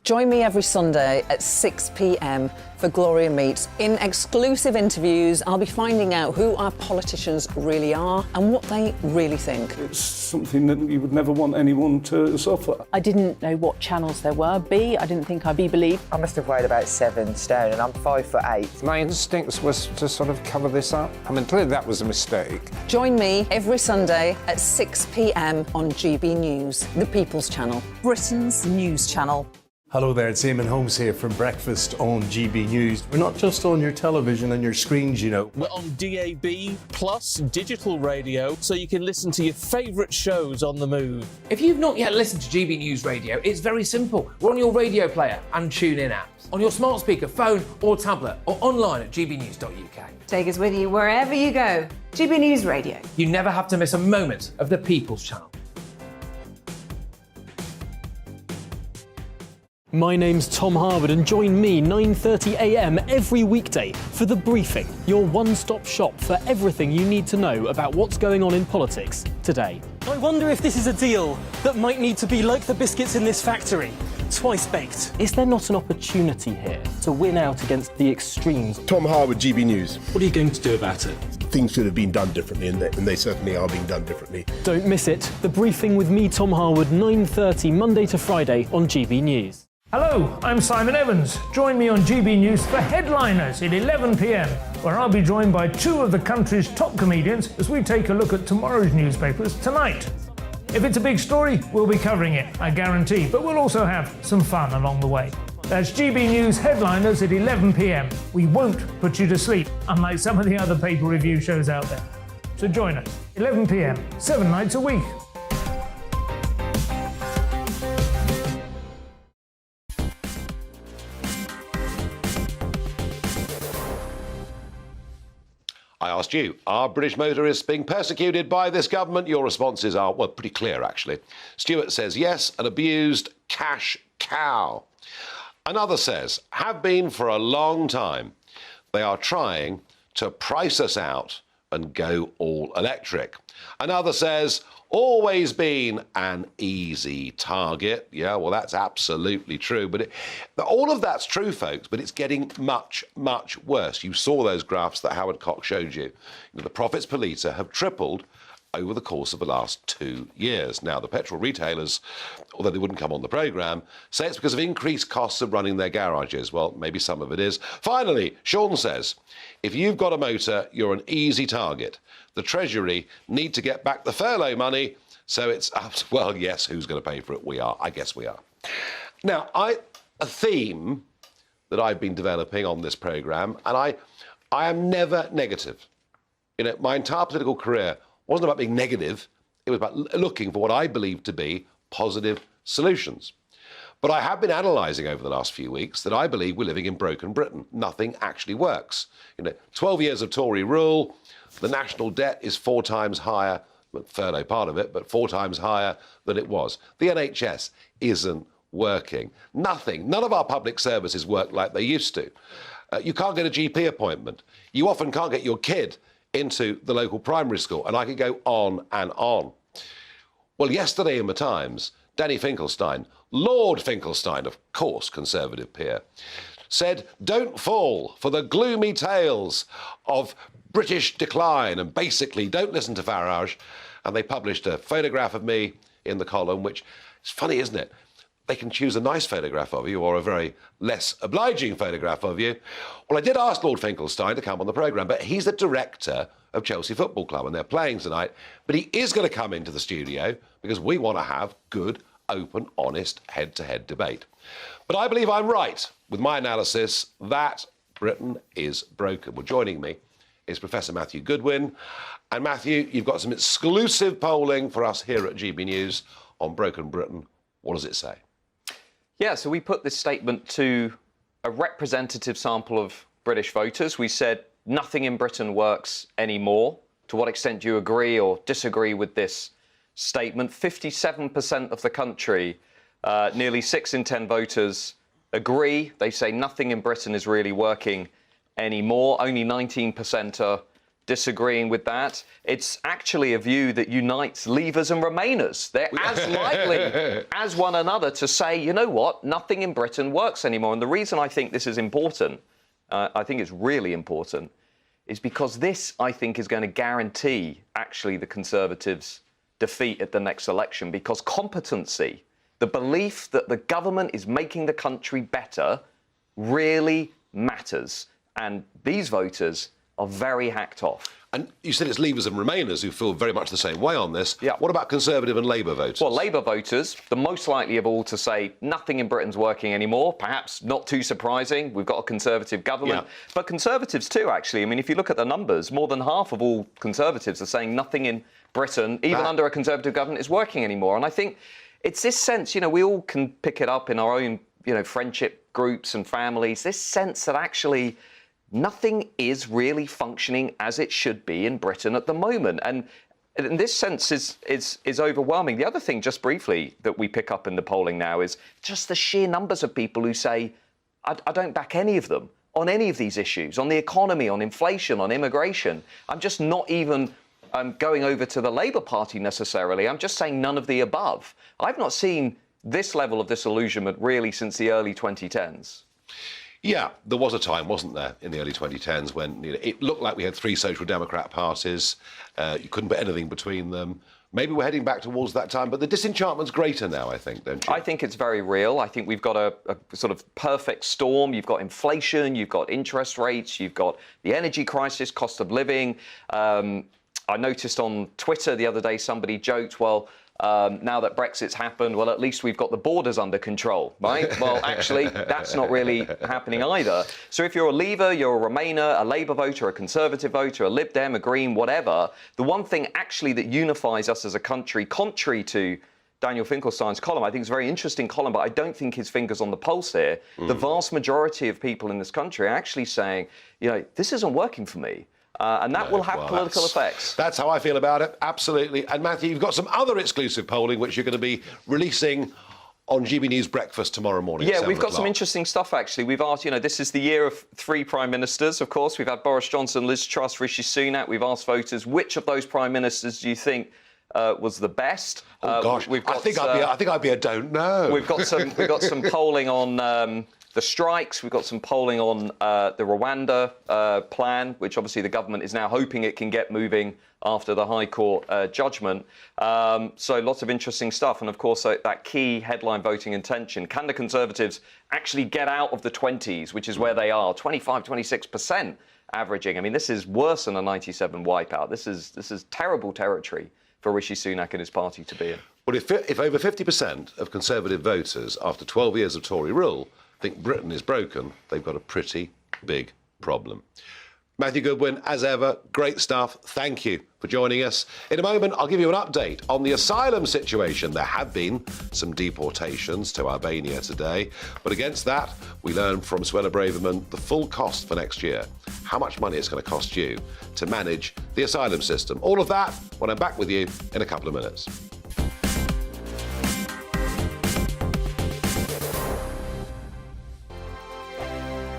Join me every Sunday at 6 p.m. for Gloria Meets. In exclusive interviews, I'll be finding out who our politicians really are and what they really think.
It's something that you would never want anyone to suffer.
I didn't know what channels there were. I didn't think I'd be believed.
I must have weighed about 7 stone and I'm 5'8". My instincts was to sort of cover this up. I mean, clearly that was a mistake.
Join me every Sunday at 6 p.m. on GB News, the People's Channel, Britain's news channel.
Hello there, it's Eamon Holmes here from Breakfast on GB News. We're not just on your television and your screens, you know.
We're on DAB plus digital radio, so you can listen to your favourite shows on the move.
If you've not yet listened to GB News Radio, it's very simple. We're on your radio player and TuneIn apps, on your smart speaker, phone or tablet, or online at gbnews.uk.
Take us with you wherever you go. GB News Radio.
You never have to miss a moment of the People's Channel.
My name's Tom Harwood and join me 9:30 a.m. every weekday for The Briefing, your one-stop shop for everything you need to know about what's going on in politics today. I wonder if this is a deal that might need to be like the biscuits in this factory, twice baked. Is there not an opportunity here to win out against the extremes?
Tom Harwood, GB News.
What are you going to do about it?
Things should have been done differently, and they certainly are being done differently.
Don't miss it. The Briefing with me, Tom Harwood, 9:30 Monday to Friday on GB News.
Hello, I'm Simon Evans. Join me on GB News for Headliners at 11 p.m, where I'll be joined by two of the country's top comedians as we take a look at tomorrow's newspapers tonight. If it's a big story, we'll be covering it, I guarantee, but we'll also have some fun along the way. That's GB News Headliners at 11 p.m. We won't put you to sleep, unlike some of the other paper review shows out there. So join us, 11 p.m, 7 nights a week.
I asked you, are British motorists being persecuted by this government? Your responses are, well, pretty clear, actually. Stuart says yes, an abused cash cow. Another says, have been for a long time. They are trying to price us out and go all electric. Another says, always been an easy target. Yeah, well, that's absolutely true. But all of that's true, folks, but it's getting much, much worse. You saw those graphs that Howard Cox showed you. The profits per litre have tripled over the course of the last 2 years. Now, the petrol retailers, although they wouldn't come on the programme, say it's because of increased costs of running their garages. Well, maybe some of it is. Finally, Sean says, if you've got a motor, you're an easy target. The Treasury need to get back the furlough money, so it's up to, well, yes, who's going to pay for it? We are. I guess we are. Now, a theme that I've been developing on this programme, and I am never negative. You know, my entire political career wasn't about being negative. It was about looking for what I believe to be positive solutions. But I have been analysing over the last few weeks that I believe we're living in broken Britain. Nothing actually works. 12 years of Tory rule, the national debt is 4 times higher, furlough part of it, but 4 times higher than it was. The NHS isn't working. Nothing. None of our public services work like they used to. You can't get a GP appointment. You often can't get your kid into the local primary school, and I could go on and on. Well, yesterday in the Times, Danny Finkelstein, Lord Finkelstein, of course, Conservative peer, said, don't fall for the gloomy tales of British decline, and basically don't listen to Farage. And they published a photograph of me in the column, which is funny, isn't it? they can choose a nice photograph of you or a very less obliging photograph of you. Well, I did ask Lord Finkelstein to come on the programme, but he's the director of Chelsea Football Club and they're playing tonight. But he is going to come into the studio because we want to have good, open, honest, head-to-head debate. But I believe I'm right with my analysis that Britain is broken. Well, joining me is Professor Matthew Goodwin. And Matthew, you've got some exclusive polling for us here at GB News on Broken Britain. What does it say?
Yeah, so we put this statement to a representative sample of British voters. We said nothing in Britain works anymore. To what extent do you agree or disagree with this statement? 57% of the country, nearly 6 in 10 voters agree. They say nothing in Britain is really working anymore. Only 19% are disagreeing with that. It's actually a view that unites Leavers and Remainers. They're as likely as one another to say, you know what, nothing in Britain works anymore. And the reason I think this is important, I think it's really important, is because this, I think, is going to guarantee actually the Conservatives' defeat at the next election, because competency, the belief that the government is making the country better, really matters. And these voters are very hacked off.
And you said it's Leavers and Remainers who feel very much the same way on this.
Yeah.
What about Conservative and Labour voters?
Well, Labour voters, the most likely of all to say nothing in Britain's working anymore. Perhaps not too surprising. We've got a Conservative government. Yeah. But Conservatives too, actually. I mean, if you look at the numbers, more than half of all Conservatives are saying nothing in Britain, even under a Conservative government, is working anymore. And I think it's this sense, you know, we all can pick it up in our own, you know, friendship groups and families, this sense that actually nothing is really functioning as it should be in Britain at the moment. And this sense is overwhelming. The other thing, just briefly, that we pick up in the polling now is just the sheer numbers of people who say, I don't back any of them on any of these issues, on the economy, on inflation, on immigration. I'm just not even going over to the Labour Party necessarily. I'm just saying none of the above. I've not seen this level of disillusionment really since the early 2010s.
Yeah, there was a time, wasn't there, in the early 2010s when it looked like we had 3 Social Democrat parties. You couldn't put anything between them. Maybe we're heading back towards that time, but the disenchantment's greater now, I think, don't you?
I think it's very real. I think we've got a sort of perfect storm. You've got inflation, you've got interest rates, you've got the energy crisis, cost of living. I noticed on Twitter the other day somebody joked, well, now that Brexit's happened, well, at least we've got the borders under control, right? Well, actually, that's not really happening either. So if you're a Leaver, you're a Remainer, a Labour voter, a Conservative voter, a Lib Dem, a Green, whatever, the one thing actually that unifies us as a country, contrary to Daniel Finkelstein's column, I think it's a very interesting column, but I don't think his finger's on the pulse here. The vast majority of people in this country are actually saying, you know, this isn't working for me. And that will have political effects.
That's how I feel about it, absolutely. And Matthew, you've got some other exclusive polling which you're going to be releasing on GB News Breakfast tomorrow morning.
Yeah, we've got some interesting stuff, actually. We've asked, you know, this is the year of 3 Prime Ministers, of course. We've had Boris Johnson, Liz Truss, Rishi Sunak. We've asked voters, which of those Prime Ministers do you think was the best?
Oh, gosh, we've got, I think I'd be a don't know.
We've got some polling on the strikes. We've got some polling on the Rwanda plan, which obviously the government is now hoping it can get moving after the High Court judgment. So lots of interesting stuff. And of course, that key headline voting intention. Can the Conservatives actually get out of the 20s, which is where they are, 25, 26% averaging? I mean, this is worse than a 97 wipeout. This is terrible territory for Rishi Sunak and his party to be in.
Well, if over 50% of Conservative voters, after 12 years of Tory rule, think Britain is broken, they've got a pretty big problem. Matthew Goodwin, as ever, great stuff. Thank you for joining us. In a moment, I'll give you an update on the asylum situation. There have been some deportations to Albania today, but against that, we learned from Suella Braverman the full cost for next year, how much money it's going to cost you to manage the asylum system. All of that when I'm back with you in a couple of minutes.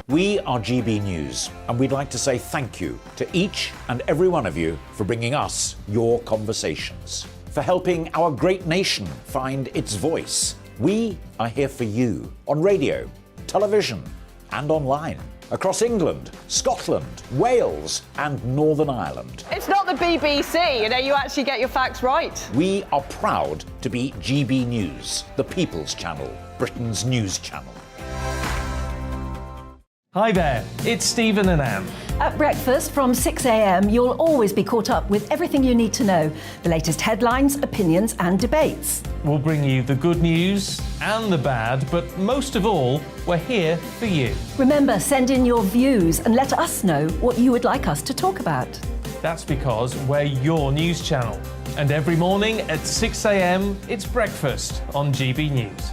We are GB News, and we'd like to say thank you to each and every one of you for bringing us your conversations, for helping our great nation find its voice. We are here for you on radio, television, and online. across England, Scotland, Wales, and Northern Ireland.
It's not the BBC, you actually get your facts right.
We are proud to be GB News, the People's Channel, Britain's news channel.
Hi there, it's Stephen and Anne.
At breakfast from 6 a.m, you'll always be caught up with everything you need to know, the latest headlines, opinions and debates.
We'll bring you the good news and the bad, but most of all, we're here for you.
Remember, send in your views and let us know what you would like us to talk about.
That's because we're your news channel. And every morning at 6 a.m, it's breakfast on GB News.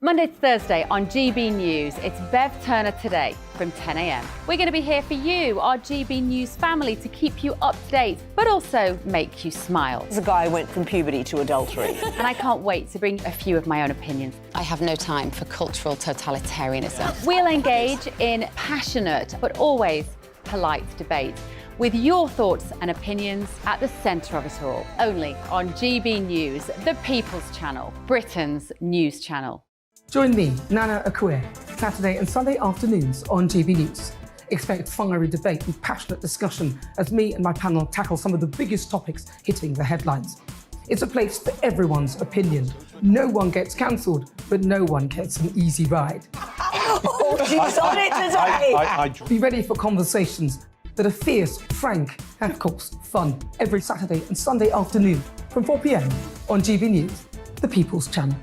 Monday to Thursday on GB News, it's Bev Turner Today from 10 a.m. We're going to be here for you, our GB News family, to keep you up to date, but also make you smile.
There's a guy who went from puberty to adultery.
And I can't wait to bring a few of my own opinions.
I have no time for cultural totalitarianism.
We'll engage in passionate, but always polite debate, with your thoughts and opinions at the centre of it all. Only on GB News, the People's Channel, Britain's news channel.
Join me, Nana Akue, Saturday and Sunday afternoons on GB News. Expect fiery debate and passionate discussion as me and my panel tackle some of the biggest topics hitting the headlines. It's a place for everyone's opinion. No one gets cancelled, but no one gets an easy ride.
Oh, she's on it today!
Be ready for conversations that are fierce, frank, and of course, fun. Every Saturday and Sunday afternoon from 4 p.m. on GB News, the People's Channel.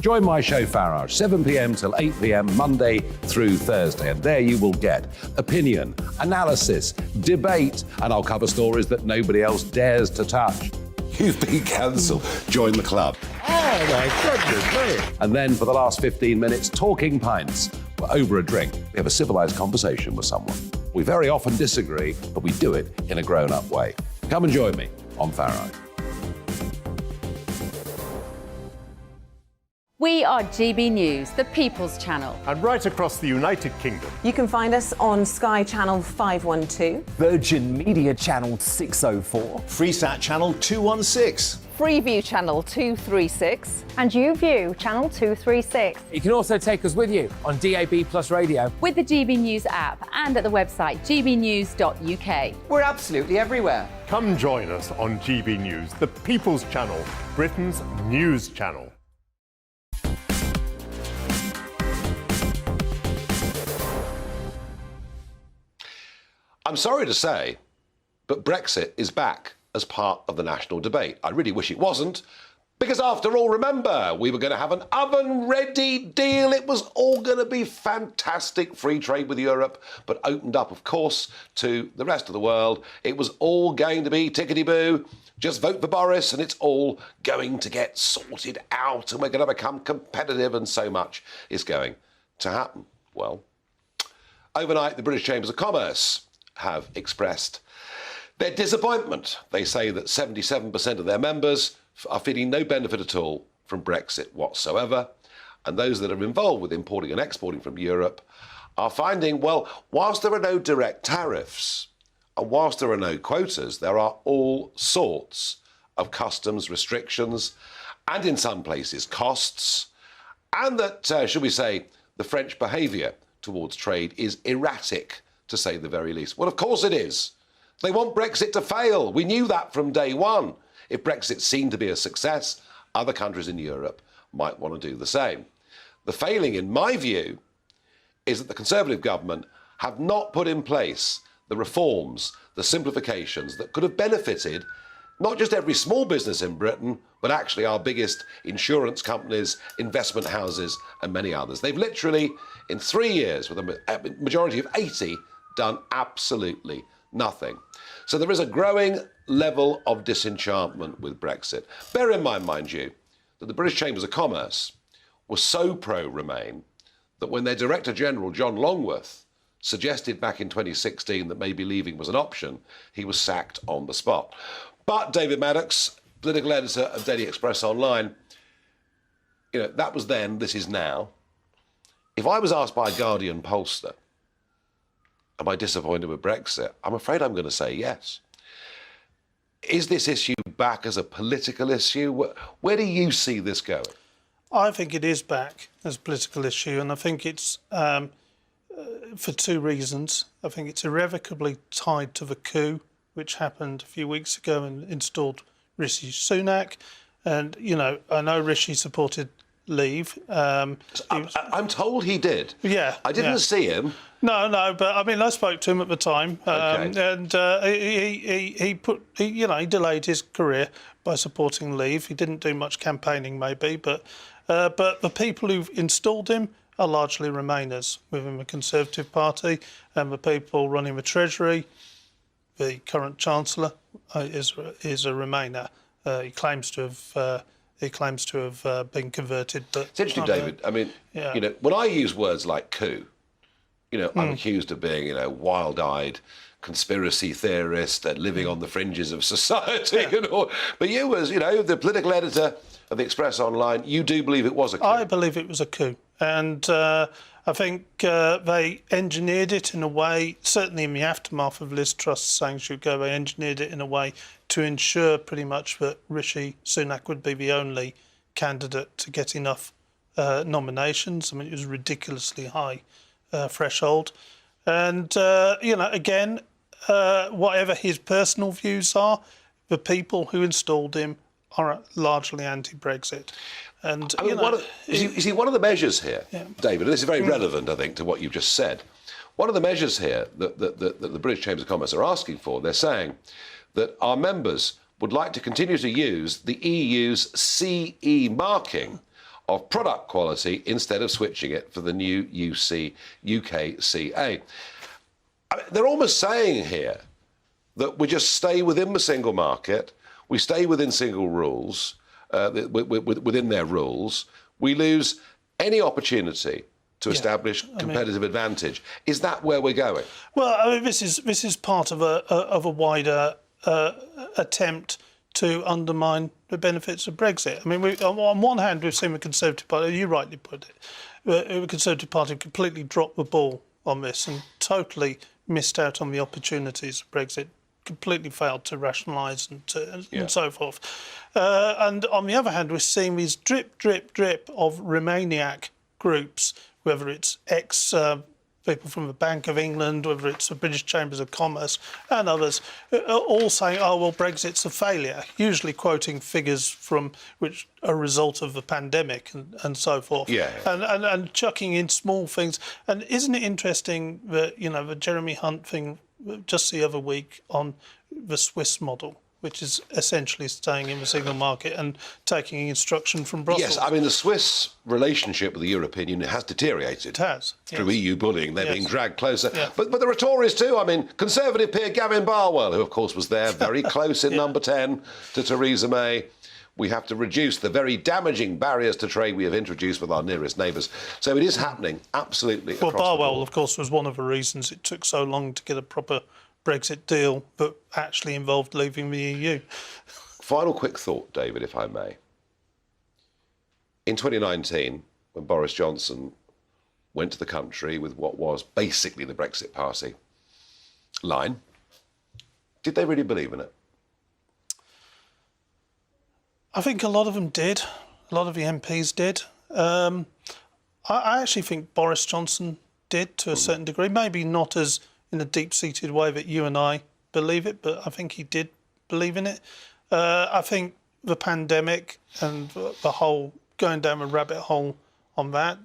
Join my show Farage, 7 p.m. till 8 p.m. Monday through Thursday, and there you will get opinion, analysis, debate, and I'll cover stories that nobody else dares to touch. You've been cancelled. Join the club.
Oh my goodness me.
And then for the last 15 minutes, talking pints. We're over a drink. We have a civilised conversation with someone. We very often disagree, but we do it in a grown-up way. Come and join me on Farage.
We are GB News, the People's Channel.
And right across the United Kingdom.
You can find us on Sky Channel 512,
Virgin Media Channel 604,
Freesat Channel 216.
Freeview Channel 236,
And YouView Channel 236.
You can also take us with you on DAB Plus Radio.
With the GB News app and at the website gbnews.uk.
We're absolutely everywhere.
Come join us on GB News, the People's Channel, Britain's news channel.
I'm sorry to say, but Brexit is back as part of the national debate. I really wish it wasn't, because after all, remember, we were going to have an oven-ready deal. It was all going to be fantastic, free trade with Europe, but opened up, of course, to the rest of the world. It was all going to be tickety-boo. Just vote for Boris and it's all going to get sorted out and we're going to become competitive and so much is going to happen. Well, overnight, the British Chambers of Commerce have expressed their disappointment. They say that 77% of their members are feeling no benefit at all from Brexit whatsoever. And those that are involved with importing and exporting from Europe are finding, well, whilst there are no direct tariffs and whilst there are no quotas, there are all sorts of customs restrictions and in some places costs. And that, should we say, the French behaviour towards trade is erratic, to say the very least. Well, of course it is. They want Brexit to fail. We knew that from day one. If Brexit seemed to be a success, other countries in Europe might want to do the same. The failing, in my view, is that the Conservative government have not put in place the reforms, the simplifications that could have benefited not just every small business in Britain, but actually our biggest insurance companies, investment houses, and many others. They've literally, in 3 years, with a majority of 80, done absolutely nothing. So there is a growing level of disenchantment with Brexit. Bear in mind, mind you, that the British Chambers of Commerce were so pro-Remain that when their Director General, John Longworth, suggested back in 2016 that maybe leaving was an option, he was sacked on the spot. But David Maddox, political editor of Daily Express Online, that was then, this is now. If I was asked by a Guardian pollster, am I disappointed with Brexit? I'm afraid I'm going to say yes. Is this issue back as a political issue? Where do you see this going?
I think it is back as a political issue, and I think it's for two reasons. I think it's irrevocably tied to the coup, which happened a few weeks ago and installed Rishi Sunak. And, you know, I know Rishi supported Leave.
I'm told he did.
Yeah.
I didn't see him.
No, but I mean, I spoke to him at the time,
Okay.
and he delayed his career by supporting Leave. He didn't do much campaigning, maybe, but the people who've installed him are largely Remainers within the Conservative Party, and the people running the Treasury, the current Chancellor, is a Remainer. He claims to have been converted, but
It's interesting, David. I mean, you know, when I use words like coup, you know, I'm accused of being, you know, wild-eyed conspiracy theorist and living on the fringes of society and all. But you, as you know, the political editor of the Express Online, you do believe it was a coup.
I believe it was a coup, and I think they engineered it in a way, certainly in the aftermath of Liz Truss saying she would go, they engineered it in a way to ensure pretty much that Rishi Sunak would be the only candidate to get enough nominations. I mean, it was a ridiculously high threshold. And, you know, again, whatever his personal views are, the people who installed him are largely anti-Brexit. And
I mean, you see, one of the measures here, David, and this is very relevant, I think, to what you've just said. One of the measures here that the British Chamber of Commerce are asking for, they're saying that our members would like to continue to use the EU's CE marking of product quality instead of switching it for the new UKCA. I mean, they're almost saying here that we just stay within the single market, we stay within single rules, within their rules, we lose any opportunity to establish competitive advantage. Is that where we're going?
Well, I mean, this is part of a wider attempt to undermine the benefits of Brexit. I mean, on one hand, we've seen the Conservative Party, you rightly put it, the Conservative Party completely dropped the ball on this and totally missed out on the opportunities of Brexit, completely failed to rationalise and so forth. And on the other hand, we're seeing these drip of Remainiac groups, whether it's people from the Bank of England, whether it's the British Chambers of Commerce and others, all saying, oh, well, Brexit's a failure, usually quoting figures from which are a result of the pandemic and so forth. And chucking in small things. And isn't it interesting that, you know, the Jeremy Hunt thing just the other week on the Swiss model, which is essentially staying in the single market and taking instruction from Brussels.
Yes, I mean, the Swiss relationship with the European Union has deteriorated.
It has.
Through EU bullying, they're being dragged closer. But there are Tories too. I mean, Conservative peer Gavin Barwell, who of course was there, very close in number 10 to Theresa May. We have to reduce the very damaging barriers to trade we have introduced with our nearest neighbours. So it is happening, absolutely.
Well, Barwell, of course, was one of the reasons it took so long to get a proper Brexit deal that actually involved leaving the EU.
Final quick thought, David, if I may. In 2019, when Boris Johnson went to the country with what was basically the Brexit Party line, did they really believe in it?
I think a lot of them did. A lot of the MPs did. I actually think Boris Johnson did to a certain degree, maybe not as in a deep-seated way that you and I believe it, but I think he did believe in it. I think the pandemic and the whole going down a rabbit hole on that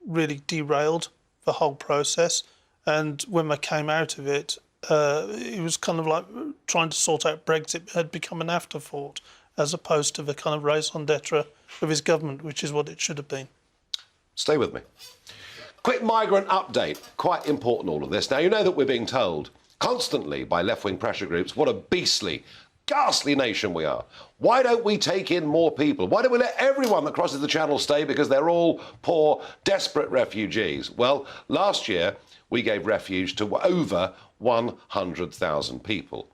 really derailed the whole process. And when they came out of it, it was kind of like trying to sort out Brexit had become an afterthought, as opposed to the kind of raison d'etre of his government, which is what it should have been.
Stay with me. Quick migrant update. Quite important, all of this. Now, you know that we're being told constantly by left-wing pressure groups what a beastly, ghastly nation we are. Why don't we take in more people? Why don't we let everyone that crosses the Channel stay because they're all poor, desperate refugees? Well, last year, we gave refuge to over 100,000 people.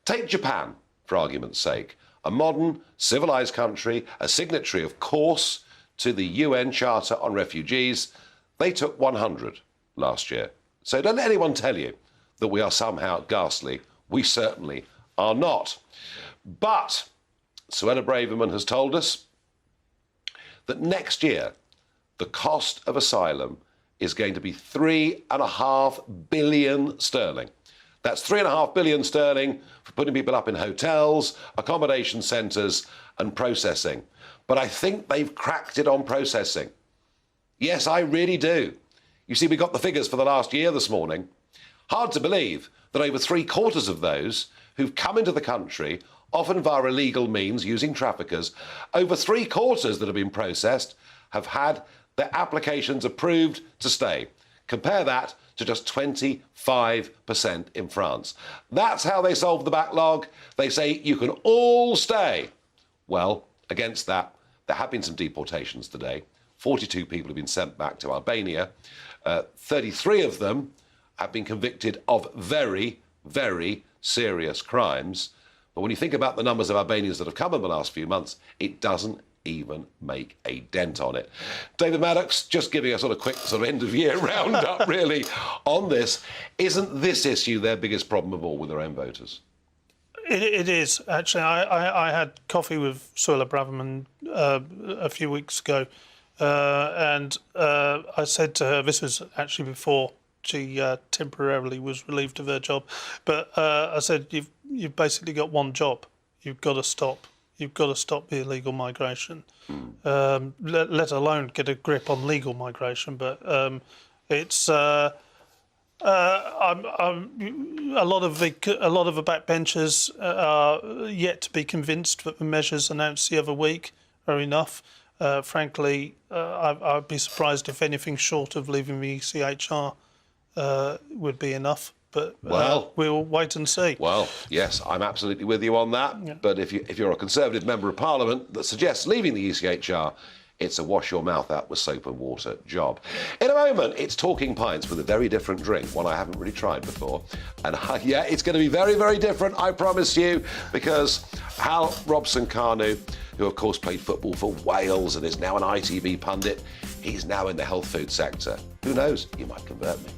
Take Japan, for argument's sake. A modern, civilised country, a signatory, of course, to the UN Charter on Refugees. They took 100 last year. So don't let anyone tell you that we are somehow ghastly. We certainly are not. But Suella Braverman has told us that next year the cost of asylum is going to be £3.5 billion sterling. That's £3.5 billion sterling for putting people up in hotels, accommodation centres and processing. But I think they've cracked it on processing. Yes, I really do. You see, we got the figures for the last year this morning. Hard to believe that over 3/4 of those who've come into the country, often via illegal means, using traffickers, over 3/4 that have been processed have had their applications approved to stay. Compare that to just 25% in France. That's how they solve the backlog. They say you can all stay. Well, against that, there have been some deportations today. 42 people have been sent back to Albania. 33 of them have been convicted of very, very serious crimes. But when you think about the numbers of Albanians that have come in the last few months, it doesn't even make a dent on it. David Maddox, just giving a sort of quick sort of end-of-year roundup, really, on this. Isn't this issue their biggest problem of all with their own voters?
It is, actually. I had coffee with Suella Braverman a few weeks ago, and I said to her, this was actually before she temporarily was relieved of her job, but I said, you've basically got one job. You've got to stop. You've got to stop the illegal migration, let alone get a grip on legal migration. But it's a lot of the backbenchers are yet to be convinced that the measures announced the other week are enough. Frankly, I'd be surprised if anything short of leaving the ECHR would be enough. But we'll wait and see.
Well, yes, I'm absolutely with you on that. Yeah. But if you're a Conservative Member of Parliament that suggests leaving the ECHR, it's a wash your mouth out with soap and water job. In a moment, it's Talking Pints with a very different drink, one I haven't really tried before. And yeah, it's going to be very, very different, I promise you, because Hal Robson-Kanu, who of course played football for Wales and is now an ITV pundit, he's now in the health food sector. Who knows, he might convert me.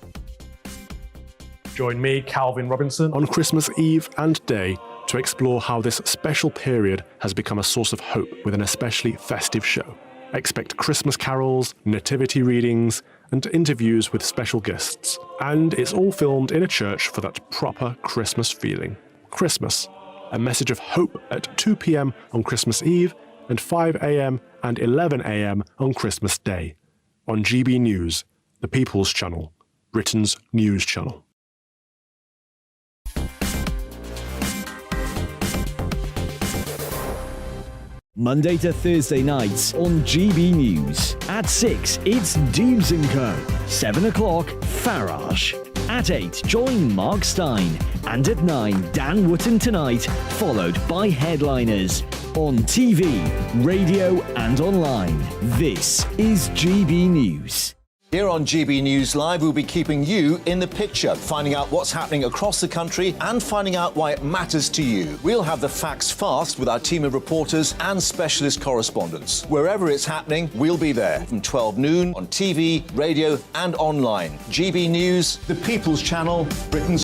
Join me, Calvin Robinson, on Christmas Eve and Day to explore how this special period has become a source of hope with an especially festive show. Expect Christmas carols, nativity readings, and interviews with special guests. And it's all filmed in a church for that proper Christmas feeling. Christmas, a message of hope at 2 p.m. on Christmas Eve and 5 a.m. and 11 a.m. on Christmas Day. On GB News, the People's Channel, Britain's news channel.
Monday to Thursday nights on GB News. At 6, it's Dubes & Co. 7 o'clock, Farage. At 8, join Mark Stein. And at 9, Dan Wootton Tonight, followed by Headliners. On TV, radio and online. This is GB News.
Here on GB News Live, we'll be keeping you in the picture, finding out what's happening across the country and finding out why it matters to you. We'll have the facts fast with our team of reporters and specialist correspondents. Wherever it's happening, we'll be there from 12 noon on TV, radio and online. GB News, the People's Channel, Britain's